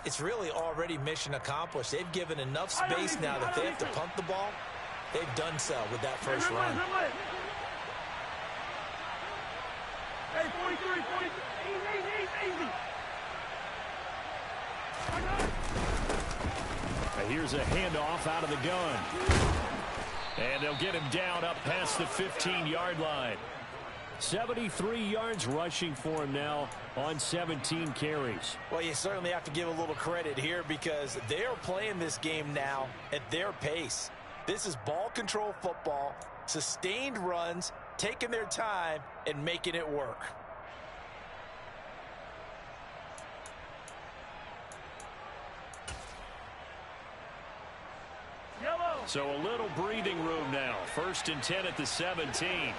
it's really already mission accomplished. They've given enough space now that they have to punt the ball. They've done so with that first run. Hey, 43, 43. Easy. Now here's a handoff out of the gun. And they'll get him down up past the 15-yard line. 73 yards rushing for him now on 17 carries. Well, you certainly have to give a little credit here because they're playing this game now at their pace. This is ball control football, sustained runs, taking their time and making it work. Yellow. So a little breathing room now. 1st and 10 at the 17.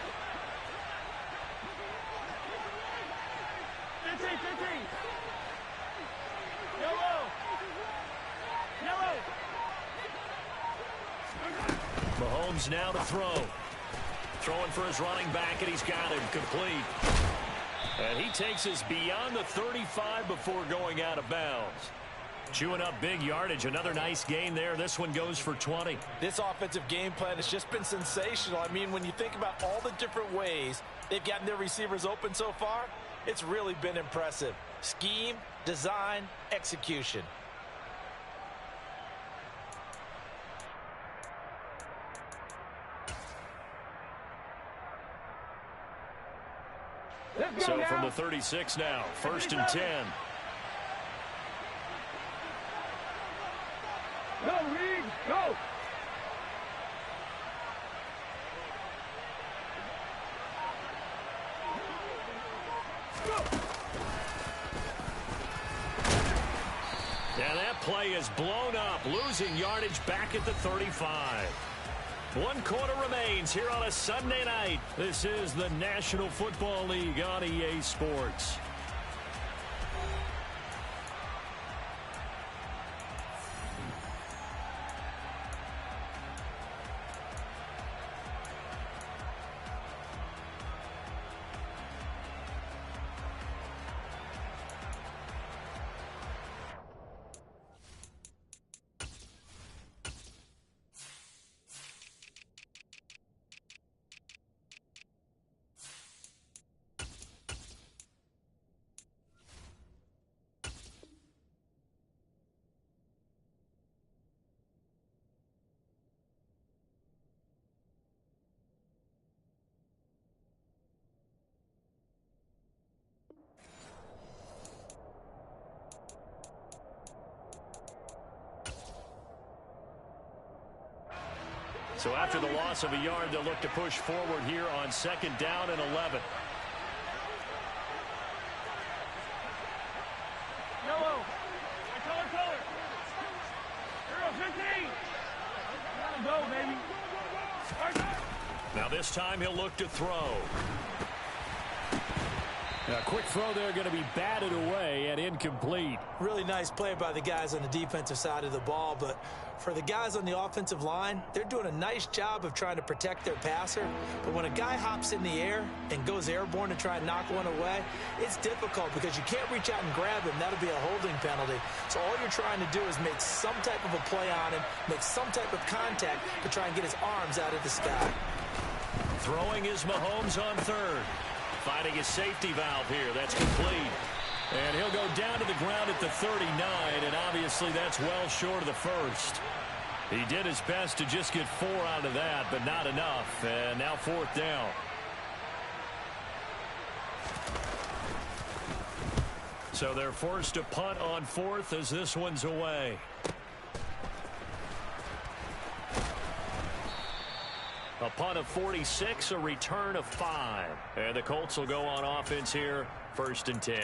15. Yellow. Mahomes now to throw. Throwing for his running back, and he's got him complete. And he takes us beyond the 35 before going out of bounds. Chewing up big yardage. Another nice gain there. This one goes for 20. This offensive game plan has just been sensational. I mean, when you think about all the different ways they've gotten their receivers open so far, it's really been impressive. Scheme, design, execution. So from the 36 now, 1st and 10. Go, Reed, go. Yeah, that play is blown up, losing yardage back at the 35. 1 quarter remains here on a Sunday night. This is the National Football League on EA Sports. So after the loss of a yard, they'll look to push forward here on 2nd down and 11. Yellow. Color. 15. Go, baby. Now this time he'll look to throw. A quick throw there going to be batted away and incomplete. Really nice play by the guys on the defensive side of the ball, but for the guys on the offensive line, they're doing a nice job of trying to protect their passer. But when a guy hops in the air and goes airborne to try and knock one away, it's difficult because you can't reach out and grab him. That'll be a holding penalty. So all you're trying to do is make some type of a play on him, make some type of contact to try and get his arms out of the sky. Throwing is Mahomes on third. Finding his safety valve here. That's complete. And he'll go down to the ground at the 39, and obviously that's well short of the first. He did his best to just get 4 out of that, but not enough. And now 4th down. So they're forced to punt on 4th as this one's away. A punt of 46, a return of 5. And the Colts will go on offense here, 1st and 10.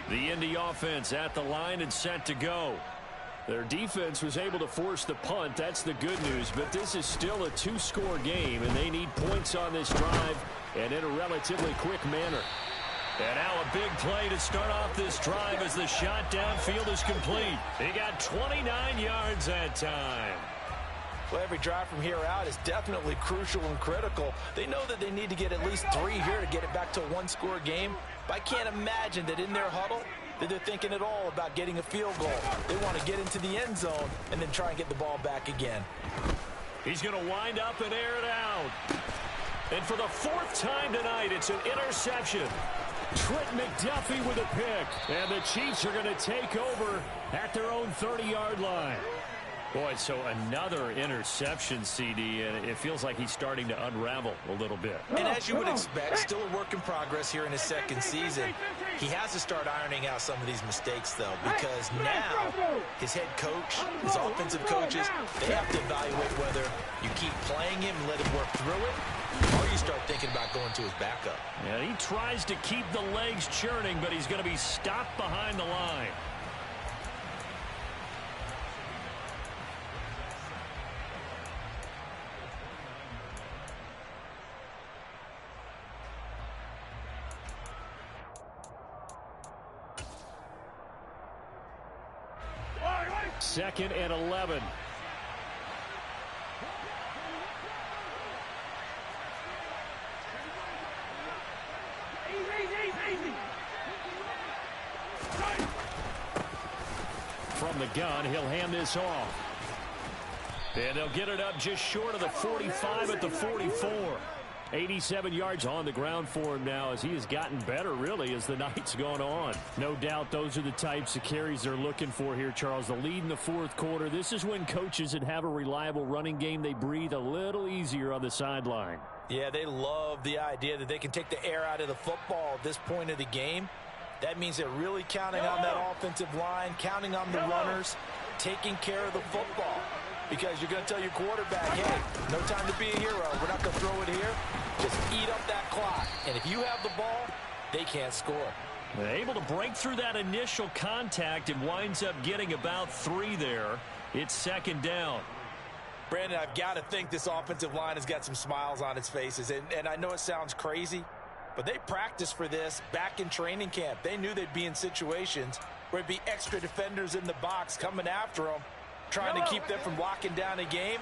The Indy offense at the line and set to go. Their defense was able to force the punt. That's the good news. But this is still a 2-score game, and they need points on this drive and in a relatively quick manner. And now a big play to start off this drive as the shot downfield is complete. He got 29 yards that time. Well, every drive from here out is definitely crucial and critical. They know that they need to get at least 3 here to get it back to a 1-score game. But I can't imagine that in their huddle that they're thinking at all about getting a field goal. They want to get into the end zone and then try and get the ball back again. He's going to wind up and air it out. And for the 4th time tonight, it's an interception. Trent McDuffie with a pick. And the Chiefs are going to take over at their own 30-yard line. Boy, so another interception, CD, and it feels like he's starting to unravel a little bit. And as you would expect, still a work in progress here in his 2nd season. He has to start ironing out some of these mistakes, though, because now his head coach, his offensive coaches, they have to evaluate whether you keep playing him and let him work through it, or you start thinking about going to his backup. Yeah, he tries to keep the legs churning, but he's going to be stopped behind the line. Second and 11. From the gun, he'll hand this off. And they'll get it up just short of the 45 at the 44. 87 yards on the ground for him now as he has gotten better, really, as the night's gone on. No doubt those are the types of carries they're looking for here, Charles. The lead in the 4th quarter. This is when coaches that have a reliable running game, they breathe a little easier on the sideline. Yeah, they love the idea that they can take the air out of the football at this point of the game. That means they're really counting on that offensive line, counting on the runners, taking care of the football. Because you're going to tell your quarterback, hey, no time to be a hero. We're not going to throw it here. Just eat up that clock. And if you have the ball, they can't score. They're able to break through that initial contact and winds up getting about 3 there. It's 2nd down. Brandon, I've got to think this offensive line has got some smiles on its faces. And I know it sounds crazy, but they practiced for this back in training camp. They knew they'd be in situations where there'd be extra defenders in the box coming after them, trying to keep them from locking down a game.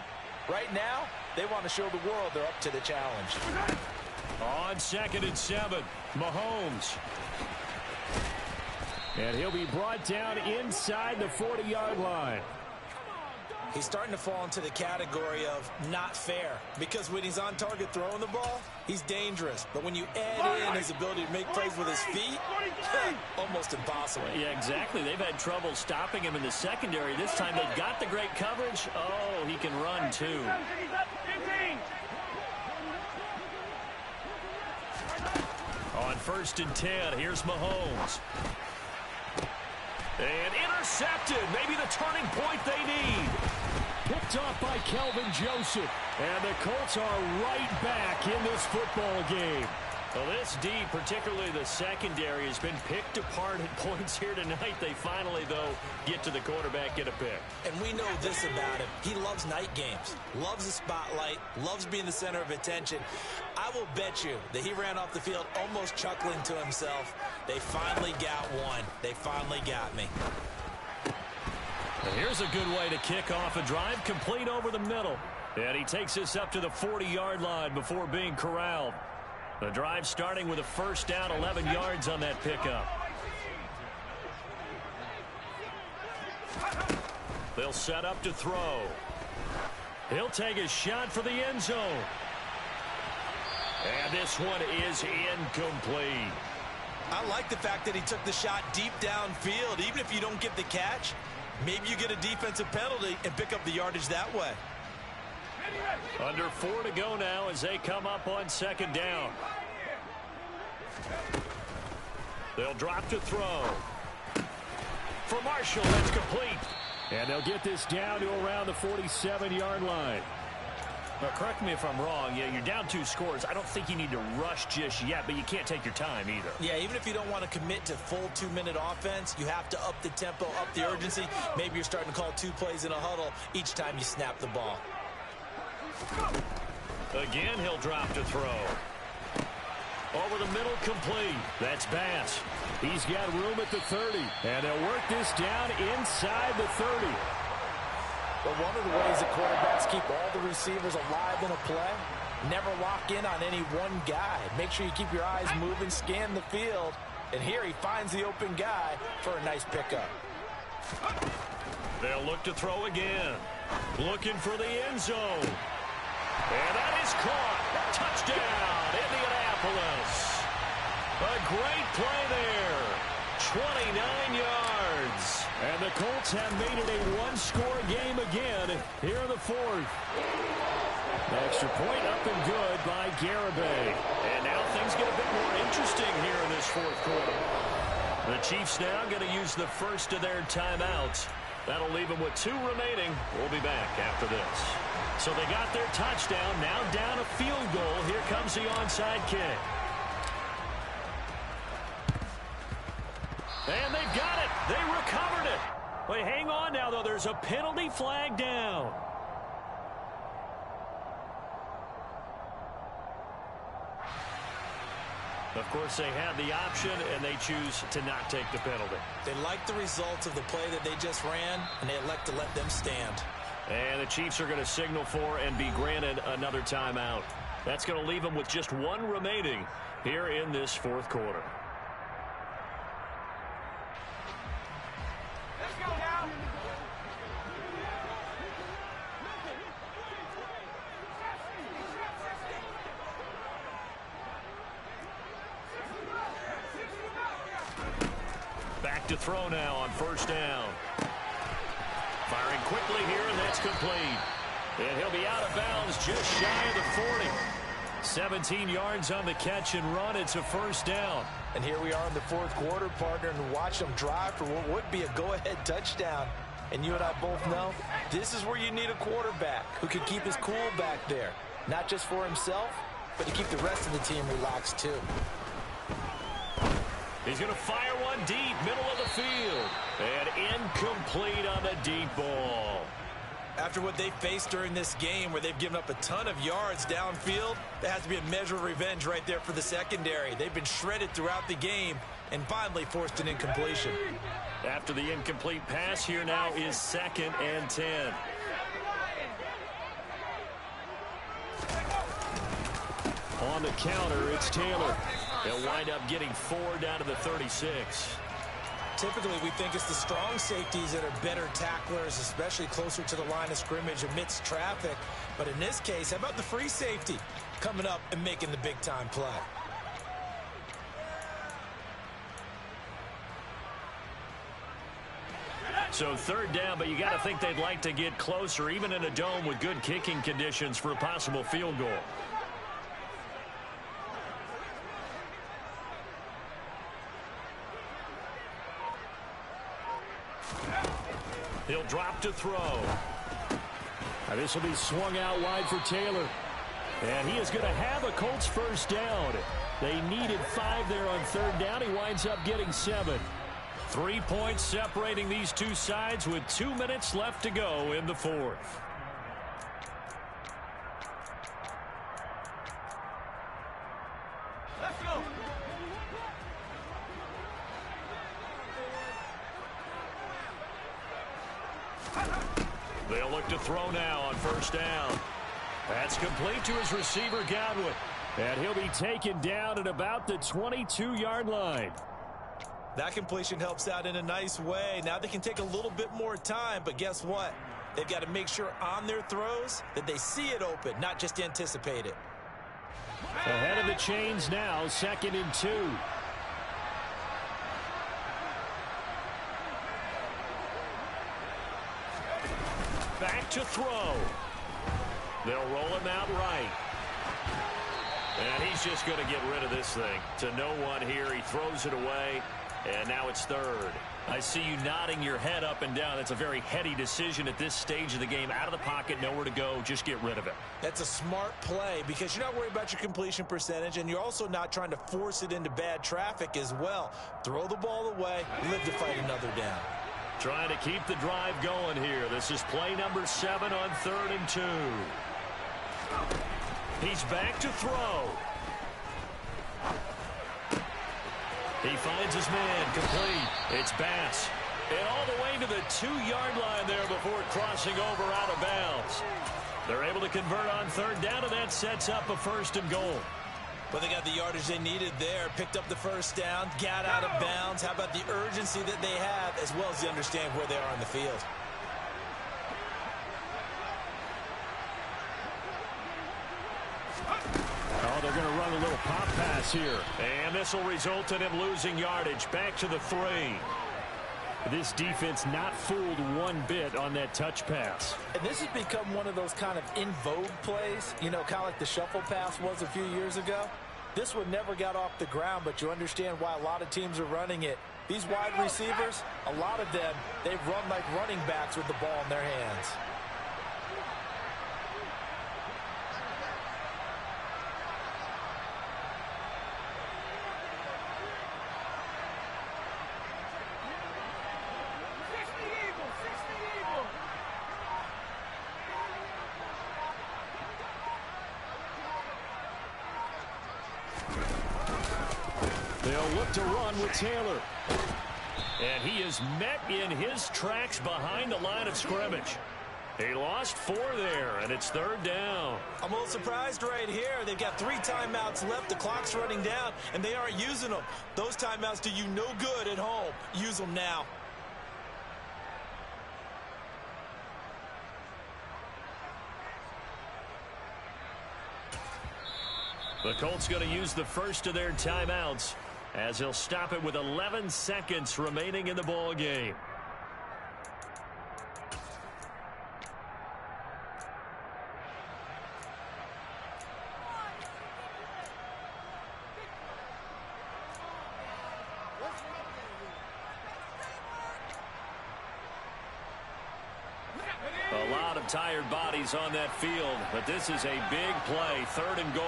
Right now, they want to show the world they're up to the challenge. On 2nd and 7, Mahomes. And he'll be brought down inside the 40-yard line. He's starting to fall into the category of not fair, because when he's on target throwing the ball, he's dangerous. But when you add in his ability to make plays with his feet, almost impossible. Yeah, exactly. They've had trouble stopping him in the secondary. This time they've got the great coverage. Oh, he can run too. On 1st and 10, here's Mahomes. And intercepted. Maybe the turning point they need. Picked off by Kelvin Joseph. And the Colts are right back in this football game. Well, this D, particularly the secondary, has been picked apart at points here tonight. They finally, though, get to the quarterback, get a pick. And we know this about him. He loves night games, loves the spotlight, loves being the center of attention. I will bet you that he ran off the field almost chuckling to himself. They finally got one. They finally got me. And here's a good way to kick off a drive, complete over the middle. And he takes us up to the 40-yard line before being corralled. The drive starting with a first down, 11 yards on that pickup. They'll set up to throw. He'll take a shot for the end zone. And this one is incomplete. I like the fact that he took the shot deep downfield. Even if you don't get the catch, maybe you get a defensive penalty and pick up the yardage that way. Under 4 to go now as they come up on second down. They'll drop to throw. For Marshall, that's complete. And they'll get this down to around the 47-yard line. Now, correct me if I'm wrong. Yeah, you're down 2 scores. I don't think you need to rush just yet, but you can't take your time either. Yeah, even if you don't want to commit to full 2-minute offense, you have to up the tempo, up the urgency. Maybe you're starting to call 2 plays in a huddle each time you snap the ball. Again, he'll drop to throw. Over the middle, complete. That's Bass. He's got room at the 30. And they'll work this down inside the 30. But one of the ways that quarterbacks keep all the receivers alive in a play, never lock in on any one guy. Make sure you keep your eyes moving, scan the field. And here he finds the open guy for a nice pickup. They'll look to throw again. Looking for the end zone. And that is caught. Touchdown, Indianapolis. A great play there. 29 yards. And the Colts have made it a one-score game again here in the fourth. Extra point up and good by Garibay. And now things get a bit more interesting here in this fourth quarter. The Chiefs now going to use the first of their timeouts. That'll leave them with 2 remaining. We'll be back after this. So they got their touchdown. Now down a field goal. Here comes the onside kick. And they've got it. They recovered it. Wait, hang on now, though. There's a penalty flag down. Of course, they had the option, and they choose to not take the penalty. They like the results of the play that they just ran, and they elect to let them stand. And the Chiefs are going to signal for and be granted another timeout. That's going to leave them with just 1 remaining here in this fourth quarter. Let's go now. Back to throw now on first down. Firing quickly here, and that's complete. And he'll be out of bounds just shy of the 40. 17 yards on the catch and run. It's a first down. And here we are in the fourth quarter, partner, and watch them drive for what would be a go-ahead touchdown. And you and I both know this is where you need a quarterback who can keep his cool back there. Not just for himself, but to keep the rest of the team relaxed too. He's going to fire one deep, middle of the field. And incomplete on the deep ball. After what they faced during this game where they've given up a ton of yards downfield, there has to be a measure of revenge right there for the secondary. They've been shredded throughout the game and finally forced an incompletion. After the incomplete pass, here now is 2nd and 10. On the counter, it's Taylor. They'll wind up getting 4 down to the 36. Typically, we think it's the strong safeties that are better tacklers, especially closer to the line of scrimmage amidst traffic. But in this case, how about the free safety coming up and making the big-time play? So 3rd down, but you got to think they'd like to get closer, even in a dome with good kicking conditions for a possible field goal. He'll drop to throw. This will be swung out wide for Taylor. And he is going to have a Colts first down. They needed 5 there on third down. He winds up getting 7. 3 points separating these two sides with 2 minutes left to go in the fourth. Let's go. They'll look to throw now on first down. That's complete to his receiver, Godwin. And he'll be taken down at about the 22-yard line. That completion helps out in a nice way. Now they can take a little bit more time, but guess what? They've got to make sure on their throws that they see it open, not just anticipate it. Ahead of the chains now, 2nd and 2. Back to throw. They'll roll him out right. And he's just going to get rid of this thing. To no one here. He throws it away. And now it's 3rd. I see you nodding your head up and down. That's a very heady decision at this stage of the game. Out of the pocket, nowhere to go. Just get rid of it. That's a smart play because you're not worried about your completion percentage, and you're also not trying to force it into bad traffic as well. Throw the ball away, live to fight another down. Trying to keep the drive going here. This is play number 7 on 3rd and 2. He's back to throw. He finds his man, complete. It's Bass. And all the way to the 2-yard line there before crossing over out of bounds. They're able to convert on 3rd down, and that sets up a 1st and goal. But they got the yardage they needed there, picked up the first down, got out of bounds. How about the urgency that they have, as well as the understand where they are on the field? Oh, they're going to run a little pop pass here. And this will result in him losing yardage. Back to the 3. This defense not fooled one bit on that touch pass. And this has become one of those kind of in vogue plays, you know, kind of like the shuffle pass was a few years ago. This one never got off the ground, but you understand why a lot of teams are running it. These wide receivers, a lot of them, they've run like running backs with the ball in their hands. They'll look to run with Taylor. And he is met in his tracks behind the line of scrimmage. He lost 4 there, and it's 3rd down. I'm a little surprised right here. They've got 3 timeouts left. The clock's running down, and they aren't using them. Those timeouts do you no good at home. Use them now. The Colts going to use the first of their timeouts as he'll stop it with 11 seconds remaining in the ball game. A lot of tired bodies on that field, but this is a big play, 3rd and goal.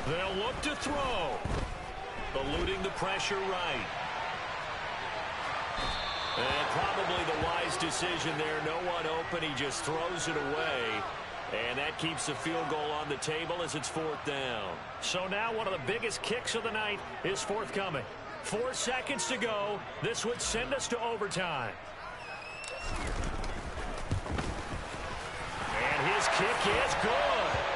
They'll look to throw. Eluding the pressure right. And probably the wise decision there. No one open. He just throws it away. And that keeps the field goal on the table as it's 4th down. So now one of the biggest kicks of the night is forthcoming. 4 seconds to go. This would send us to overtime. And his kick is good.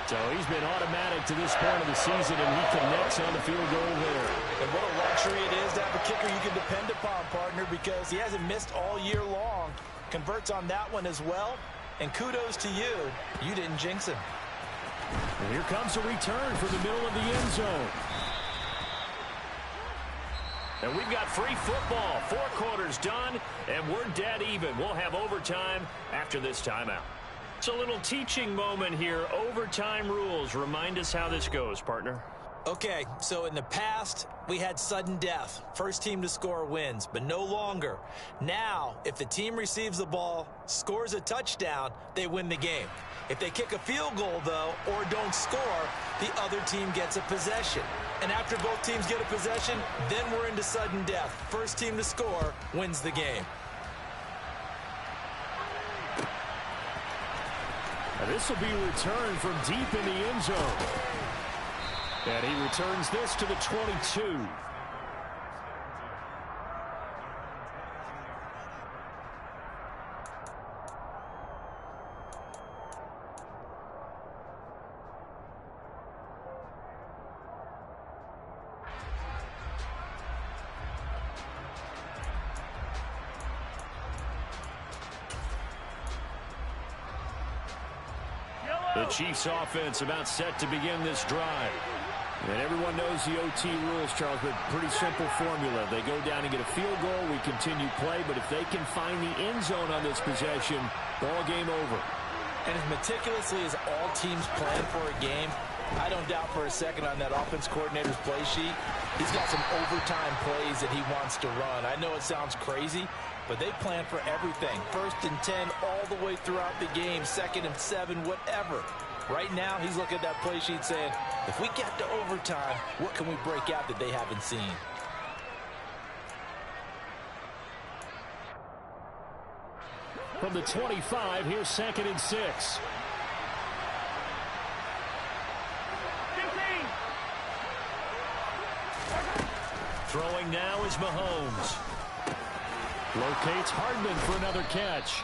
So he's been automatic to this point of the season, and he connects on the field goal there. And what a luxury it is to have a kicker you can depend upon, partner, because he hasn't missed all year long. Converts on that one as well. And kudos to you. You didn't jinx him. And here comes a return from the middle of the end zone. And we've got free football. 4 quarters done, and we're dead even. We'll have overtime after this timeout. It's a little teaching moment here. Overtime rules. Remind us how this goes, partner. Okay, so in the past, we had sudden death. First team to score wins, but no longer. Now, if the team receives the ball, scores a touchdown, they win the game. If they kick a field goal, though, or don't score, the other team gets a possession. And after both teams get a possession, then we're into sudden death. First team to score wins the game. And this will be returned from deep in the end zone. And he returns this to the 22. The Chiefs offense about set to begin this drive. And everyone knows the OT rules, Charles, but pretty simple formula. They go down and get a field goal, we continue play, but if they can find the end zone on this possession, ball game over. And as meticulously as all teams plan for a game, I don't doubt for a second on that offense coordinator's play sheet, he's got some overtime plays that he wants to run. I know it sounds crazy, but they plan for everything. 1st and 10 all the way throughout the game, 2nd and 7, whatever. Right now, he's looking at that play sheet saying, if we get to overtime, what can we break out that they haven't seen? From the 25, here's 2nd and 6. 15. Throwing now is Mahomes. Locates Hardman for another catch.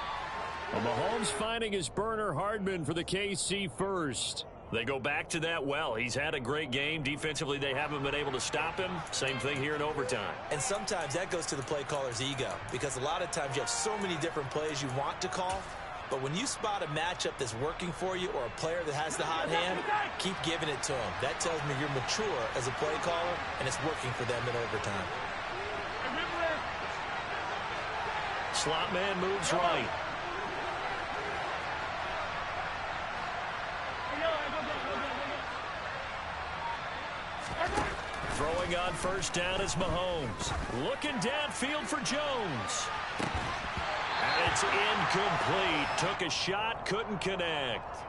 Well, Mahomes finding his burner Hardman for the KC first. They go back to that well. He's had a great game. Defensively, they haven't been able to stop him. Same thing here in overtime. And sometimes that goes to the play caller's ego, because a lot of times you have so many different plays you want to call, but when you spot a matchup that's working for you or a player that has the hot hand, keep giving it to him. That tells me you're mature as a play caller, and it's working for them in overtime. Slot man moves right. Throwing on first down is Mahomes. Looking downfield for Jones. And it's incomplete. Took a shot, couldn't connect.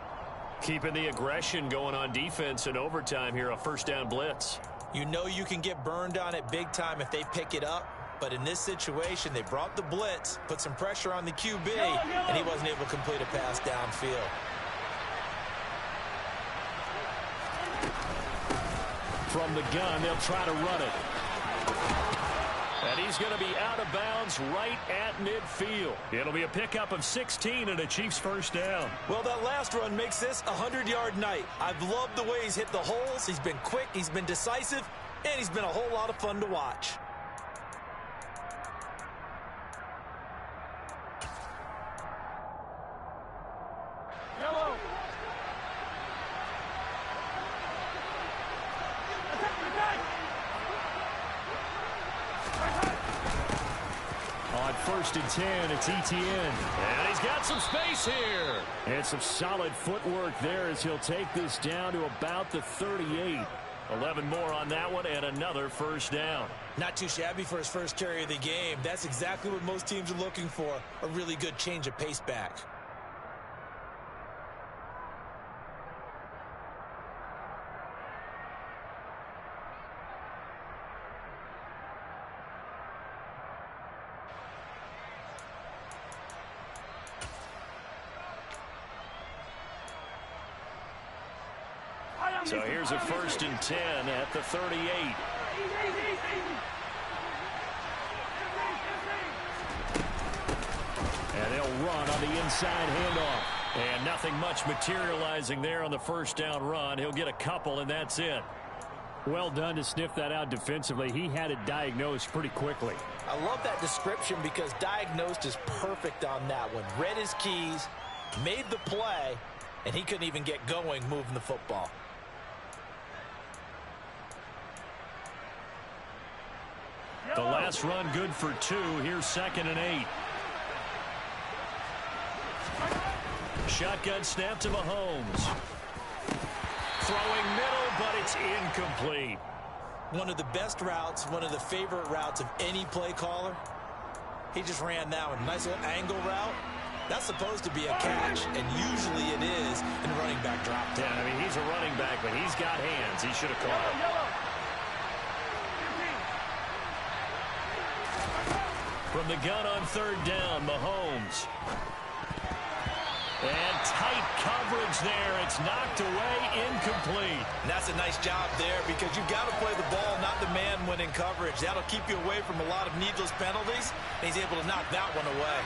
Keeping the aggression going on defense in overtime here, a first down blitz. You know you can get burned on it big time if they pick it up, but in this situation, they brought the blitz, put some pressure on the QB, and he wasn't able to complete a pass downfield. From the gun, they'll try to run it. And he's going to be out of bounds right at midfield. It'll be a pickup of 16 and a Chiefs first down. Well, that last run makes this a 100-yard night. I've loved the way he's hit the holes. He's been quick, he's been decisive, and he's been a whole lot of fun to watch. Yellow. On 1st and 10, it's Etienne. And he's got some space here. And some solid footwork there as he'll take this down to about the 38. 11 more on that one and another first down. Not too shabby for his first carry of the game. That's exactly what most teams are looking for, a really good change of pace back. So here's a 1st and 10 at the 38. And they'll run on the inside handoff. And nothing much materializing there on the first down run. He'll get a couple, and that's it. Well done to sniff that out defensively. He had it diagnosed pretty quickly. I love that description because diagnosed is perfect on that one. Read his keys, made the play, and he couldn't even get going moving the football. The last run good for 2. Here's 2nd and 8. Shotgun snap to Mahomes. throwing middle, but it's incomplete. One of the best routes, one of the favorite routes of any play caller. He just ran that one. Nice little angle route. That's supposed to be a catch, and usually it is in running back drop. Yeah, I mean, he's a running back, but he's got hands. He should have caught it. From the gun on third down, Mahomes. And tight coverage there. It's knocked away, incomplete. And that's a nice job there because you've got to play the ball, not the man when in coverage. That'll keep you away from a lot of needless penalties, and he's able to knock that one away.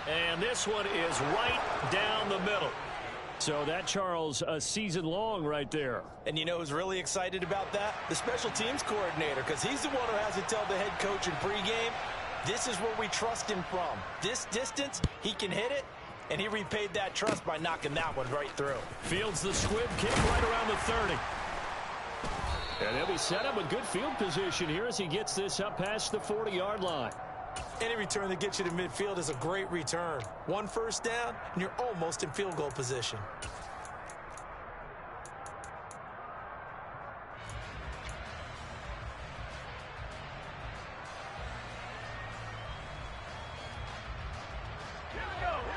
And this one is right down the middle. So that, Charles, a season long right there. And you know who's really excited about that? The special teams coordinator, because he's the one who has to tell the head coach in pregame, this is where we trust him from. This distance, he can hit it, and he repaid that trust by knocking that one right through. Fields the squib kick right around the 30. And he'll be set up with good field position here as he gets this up past the 40-yard line. Any return that gets you to midfield is a great return. One first down, and you're almost in field goal position.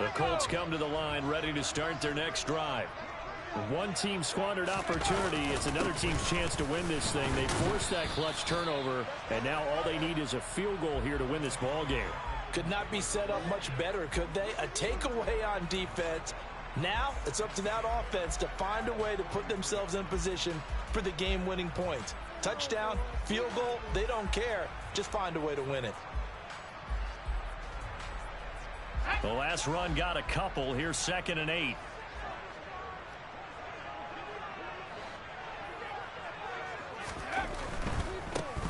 The Colts come to the line ready to start their next drive. One team squandered opportunity. It's another team's chance to win this thing. They forced that clutch turnover, and now all they need is a field goal here to win this ball game. Could not be set up much better, could they? A takeaway on defense. Now it's up to that offense to find a way to put themselves in position for the game-winning points. Touchdown, field goal, they don't care. Just find a way to win it. The last run got a couple. Here's 2nd and 8.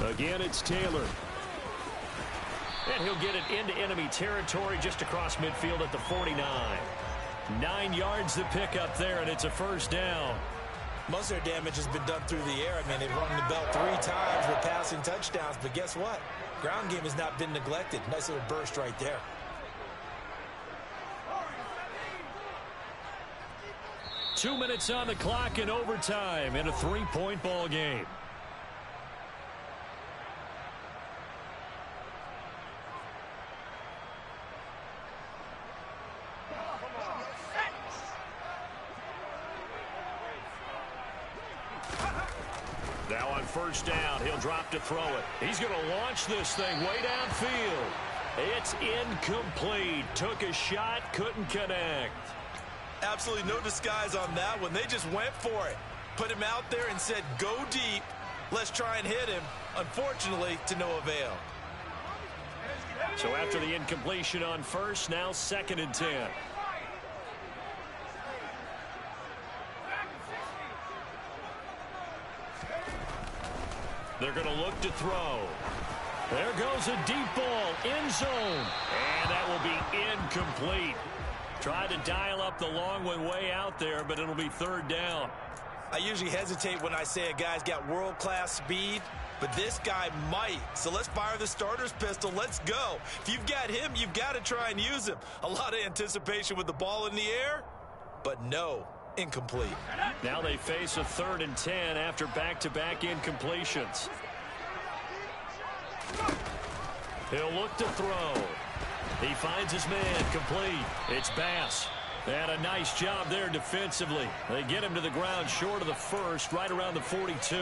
Again, it's Taylor. And he'll get it into enemy territory just across midfield at the 49. 9 yards to pick up there, and it's a first down. Most of their damage has been done through the air. I mean, they've rung the bell 3 times with passing touchdowns, but guess what? Ground game has not been neglected. Nice little burst right there. Two minutes on the clock in overtime in a 3-point ball game. Now on first down, he'll drop to throw it. He's going to launch this thing way downfield. It's incomplete. Took a shot, couldn't connect. Absolutely no disguise on that one. They just went for it. Put him out there and said, go deep. Let's try and hit him. Unfortunately, to no avail. So after the incompletion on first, now 2nd and 10. They're going to look to throw. There goes a deep ball, end zone. And that will be incomplete. Tried to dial up the long one way out there, but it'll be 3rd down. I usually hesitate when I say a guy's got world-class speed, but this guy might. So let's fire the starter's pistol. Let's go. If you've got him, you've got to try and use him. A lot of anticipation with the ball in the air, but no, incomplete. Now they face a 3rd and 10 after back-to-back incompletions. He'll look to throw. He finds his man, complete. It's Bass. And a nice job there defensively. They get him to the ground short of the first, right around the 42.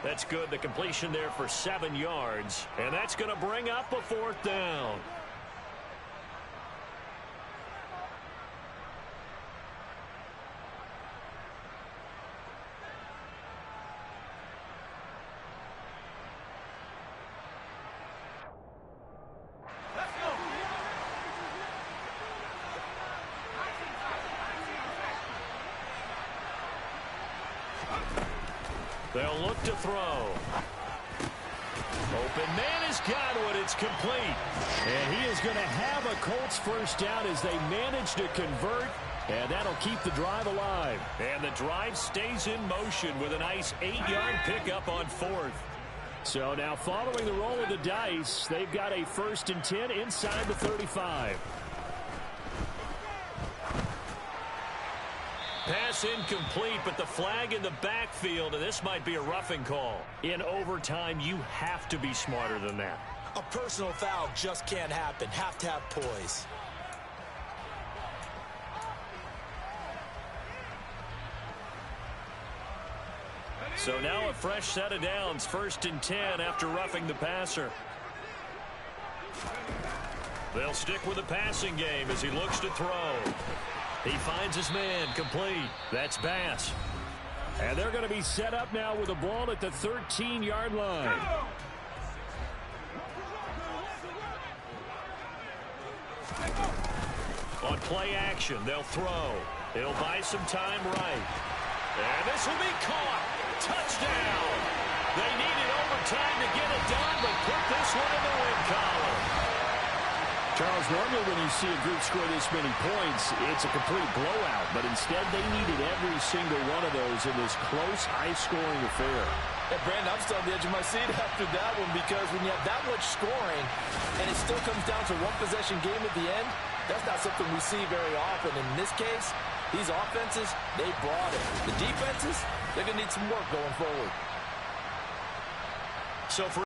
That's good. The completion there for 7 yards. And that's going to bring up a 4th down. They'll look to throw. Open man has got it. It's complete. And he is going to have a Colts first down as they manage to convert. And that'll keep the drive alive. And the drive stays in motion with a nice 8-yard pickup on 4th. So now following the roll of the dice, they've got a 1st and 10 inside the 35. Pass incomplete, but the flag in the backfield, and this might be a roughing call. In overtime, you have to be smarter than that. A personal foul just can't happen. Have to have poise. So now a fresh set of downs, 1st and 10 after roughing the passer. They'll stick with the passing game as he looks to throw. He finds his man, complete. That's Bass. And they're going to be set up now with the ball at the 13-yard line. On play action, they'll throw. He'll buy some time right. And this will be caught. Touchdown. They needed overtime to get it done, but put this one in the win column. Charles, normally when you see a group score this many points, it's a complete blowout. But instead, they needed every single one of those in this close, high-scoring affair. And Brandon, I'm still on the edge of my seat after that one because when you have that much scoring and it still comes down to one-possession game at the end, that's not something we see very often. In this case, these offenses, they brought it. The defenses, they're going to need some work going forward. So for